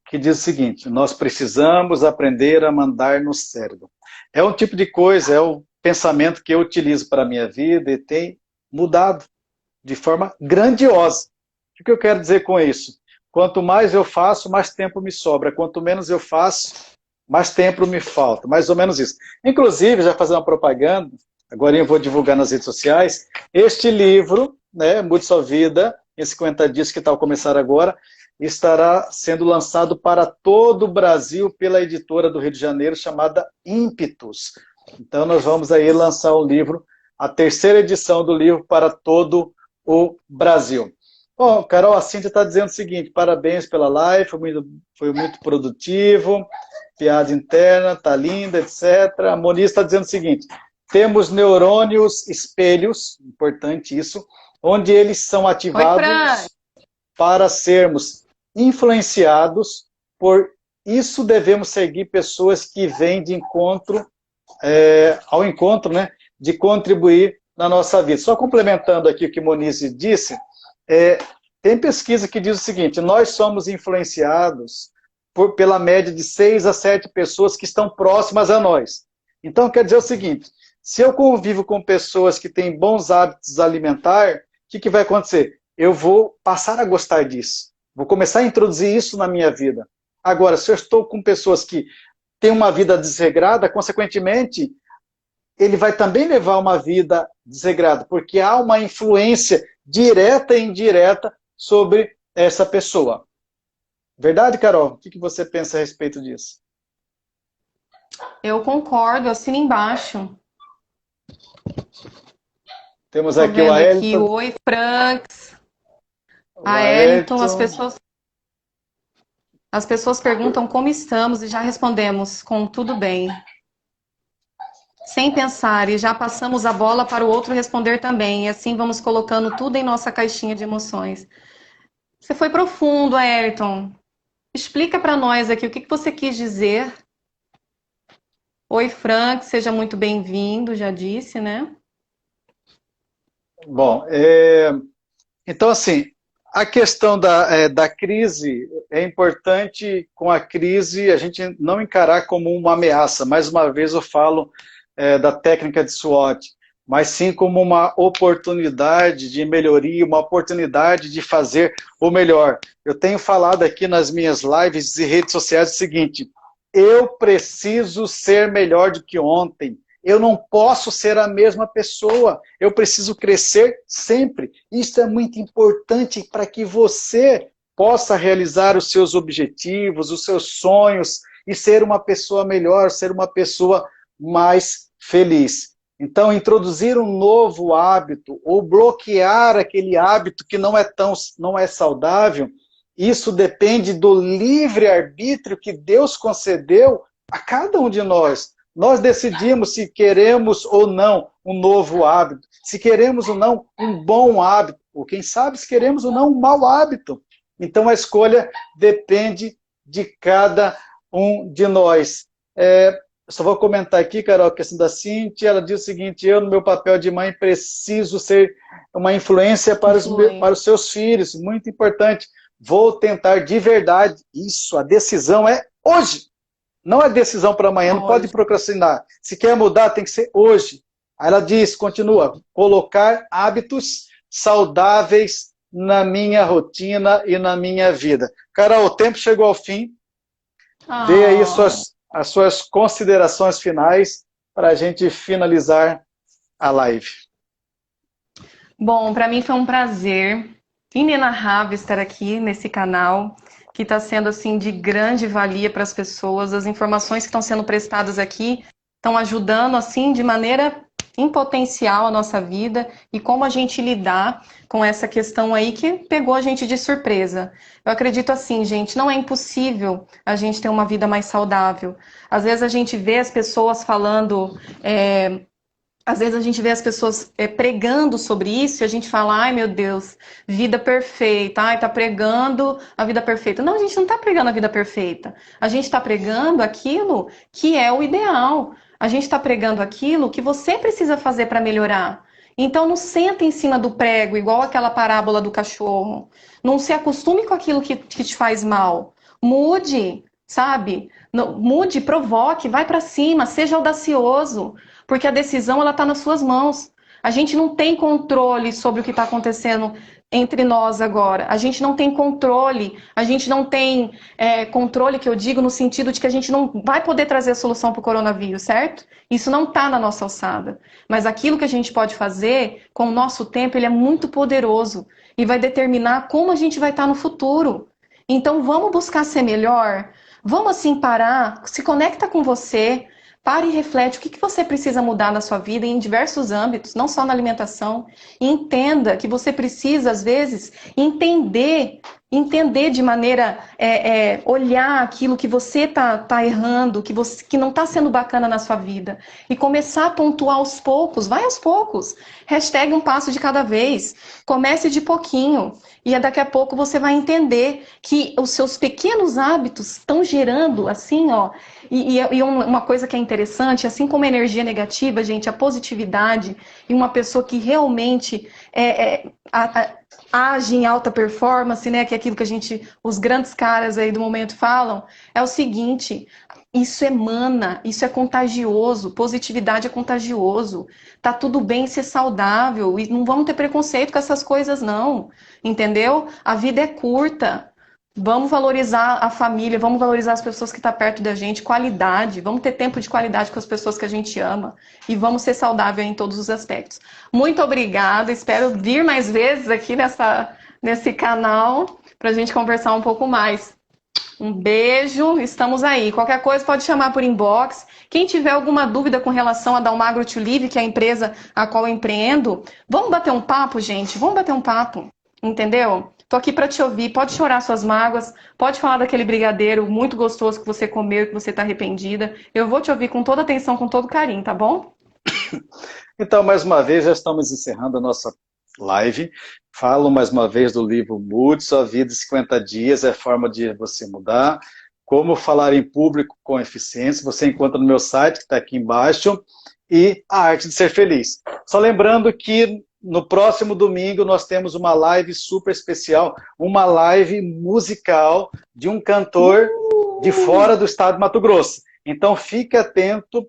que diz o seguinte, nós precisamos aprender a mandar no cérebro. É um tipo de coisa, é o pensamento que eu utilizo para a minha vida e tem mudado de forma grandiosa. O que eu quero dizer com isso? Quanto mais eu faço, mais tempo me sobra. Quanto menos eu faço, mais tempo me falta. Mais ou menos isso. Inclusive, já fazer uma propaganda, agora eu vou divulgar nas redes sociais, este livro, né, Mude Sua Vida, em 50 dias, que tal começar agora, estará sendo lançado para todo o Brasil pela editora do Rio de Janeiro, chamada Ímpetus. Então nós vamos aí lançar o livro, a terceira edição do livro para todo o Brasil. Bom, Carol, a Cíntia está dizendo o seguinte, parabéns pela live, foi muito produtivo, piada interna, tá linda, etc. A Moniz está dizendo o seguinte, temos neurônios espelhos, importante isso, onde eles são ativados para sermos influenciados, por isso devemos seguir pessoas que vêm de encontro, ao encontro, né, de contribuir na nossa vida. Só complementando aqui o que Moniz disse, tem pesquisa que diz o seguinte, nós somos influenciados pela média de 6 a 7 pessoas que estão próximas a nós. Então, quer dizer o seguinte, se eu convivo com pessoas que têm bons hábitos alimentares, o que vai acontecer? Eu vou passar a gostar disso. Vou começar a introduzir isso na minha vida. Agora, se eu estou com pessoas que têm uma vida desregrada, consequentemente, ele vai também levar uma vida desregrada, porque há uma influência direta e indireta sobre essa pessoa. Verdade, Carol? O que você pensa a respeito disso? Eu concordo, assina embaixo. Temos aqui o Aelton. Aqui, oi, Franks. A Aelton, as pessoas perguntam como estamos e já respondemos com tudo bem. Sem pensar, e já passamos a bola para o outro responder também. E assim vamos colocando tudo em nossa caixinha de emoções. Você foi profundo, Aelton. Explica para nós aqui o que você quis dizer Oi, Frank, seja muito bem-vindo, já disse, né? Bom, então assim, a questão da crise é importante com a crise a gente não encarar como uma ameaça. Mais uma vez eu falo da técnica de SWOT, mas sim como uma oportunidade de melhoria, uma oportunidade de fazer o melhor. Eu tenho falado aqui nas minhas lives e redes sociais o seguinte: eu preciso ser melhor do que ontem. Eu não posso ser a mesma pessoa. Eu preciso crescer sempre. Isso é muito importante para que você possa realizar os seus objetivos, os seus sonhos e ser uma pessoa melhor, ser uma pessoa mais feliz. Então, introduzir um novo hábito ou bloquear aquele hábito que não é saudável, isso depende do livre-arbítrio que Deus concedeu a cada um de nós. Nós decidimos se queremos ou não um novo hábito, se queremos ou não um bom hábito, ou quem sabe se queremos ou não um mau hábito. Então a escolha depende de cada um de nós. Só vou comentar aqui, Carol, a questão da Cintia, ela diz o seguinte: eu, no meu papel de mãe, preciso ser uma influência para os seus filhos, muito importante. Vou tentar de verdade. Isso, a decisão é hoje. Não é decisão para amanhã, não pode procrastinar. Se quer mudar, tem que ser hoje. Aí ela diz, continua, colocar hábitos saudáveis na minha rotina e na minha vida. Carol, o tempo chegou ao fim. Dê aí as suas considerações finais para a gente finalizar a live. Bom, para mim foi um prazer inenarrável estar aqui nesse canal, que está sendo assim de grande valia para as pessoas. As informações que estão sendo prestadas aqui estão ajudando assim de maneira em potencial a nossa vida e como a gente lidar com essa questão aí que pegou a gente de surpresa. Eu acredito assim, gente, não é impossível a gente ter uma vida mais saudável. Às vezes a gente vê as pessoas falando... Às vezes a gente vê as pessoas pregando sobre isso e a gente fala, ai meu Deus, vida perfeita, ai, tá pregando a vida perfeita. Não, a gente não tá pregando a vida perfeita. A gente tá pregando aquilo que é o ideal. A gente tá pregando aquilo que você precisa fazer para melhorar. Então não senta em cima do prego, igual aquela parábola do cachorro. Não se acostume com aquilo que te faz mal. Mude, sabe? Mude, provoque, vai para cima, seja audacioso. Porque a decisão ela está nas suas mãos. A gente não tem controle sobre o que está acontecendo entre nós agora. A gente não tem controle. A gente não tem controle, que eu digo, no sentido de que a gente não vai poder trazer a solução para o coronavírus, certo? Isso não está na nossa alçada. Mas aquilo que a gente pode fazer com o nosso tempo, ele é muito poderoso e vai determinar como a gente vai estar no futuro. Então vamos buscar ser melhor. Vamos assim parar, se conecta com você. Pare e reflete o que você precisa mudar na sua vida em diversos âmbitos, não só na alimentação. E entenda que você precisa, às vezes, entender de maneira, olhar aquilo que você tá errando, que não está sendo bacana na sua vida. E começar a pontuar aos poucos, vai aos poucos. Hashtag um passo de cada vez. Comece de pouquinho. E daqui a pouco você vai entender que os seus pequenos hábitos estão gerando, assim, ó. E uma coisa que é interessante, assim como a energia negativa, gente, a positividade e uma pessoa que realmente age em alta performance, né, que é aquilo que os grandes caras aí do momento falam, é o seguinte: isso emana, isso é contagioso, positividade é contagioso, tá tudo bem ser saudável e não vamos ter preconceito com essas coisas não, entendeu? A vida é curta. Vamos valorizar a família, vamos valorizar as pessoas que estão perto da gente, qualidade, vamos ter tempo de qualidade com as pessoas que a gente ama e vamos ser saudável em todos os aspectos. Muito obrigada, espero vir mais vezes aqui nesse canal para a gente conversar um pouco mais. Um beijo, estamos aí. Qualquer coisa pode chamar por inbox. Quem tiver alguma dúvida com relação a Dalmagro to Live, que é a empresa a qual eu empreendo, vamos bater um papo, gente, vamos bater um papo, entendeu? Tô aqui para te ouvir, pode chorar suas mágoas, pode falar daquele brigadeiro muito gostoso que você comeu e que você está arrependida. Eu vou te ouvir com toda atenção, com todo carinho, tá bom? Então, mais uma vez, já estamos encerrando a nossa live. Falo mais uma vez do livro Mude Sua Vida em 50 Dias, é a forma de você mudar. Como falar em público com eficiência, você encontra no meu site, que está aqui embaixo, e A Arte de Ser Feliz. Só lembrando que no próximo domingo nós temos uma live super especial, uma live musical de um cantor de fora do estado de Mato Grosso. Então fique atento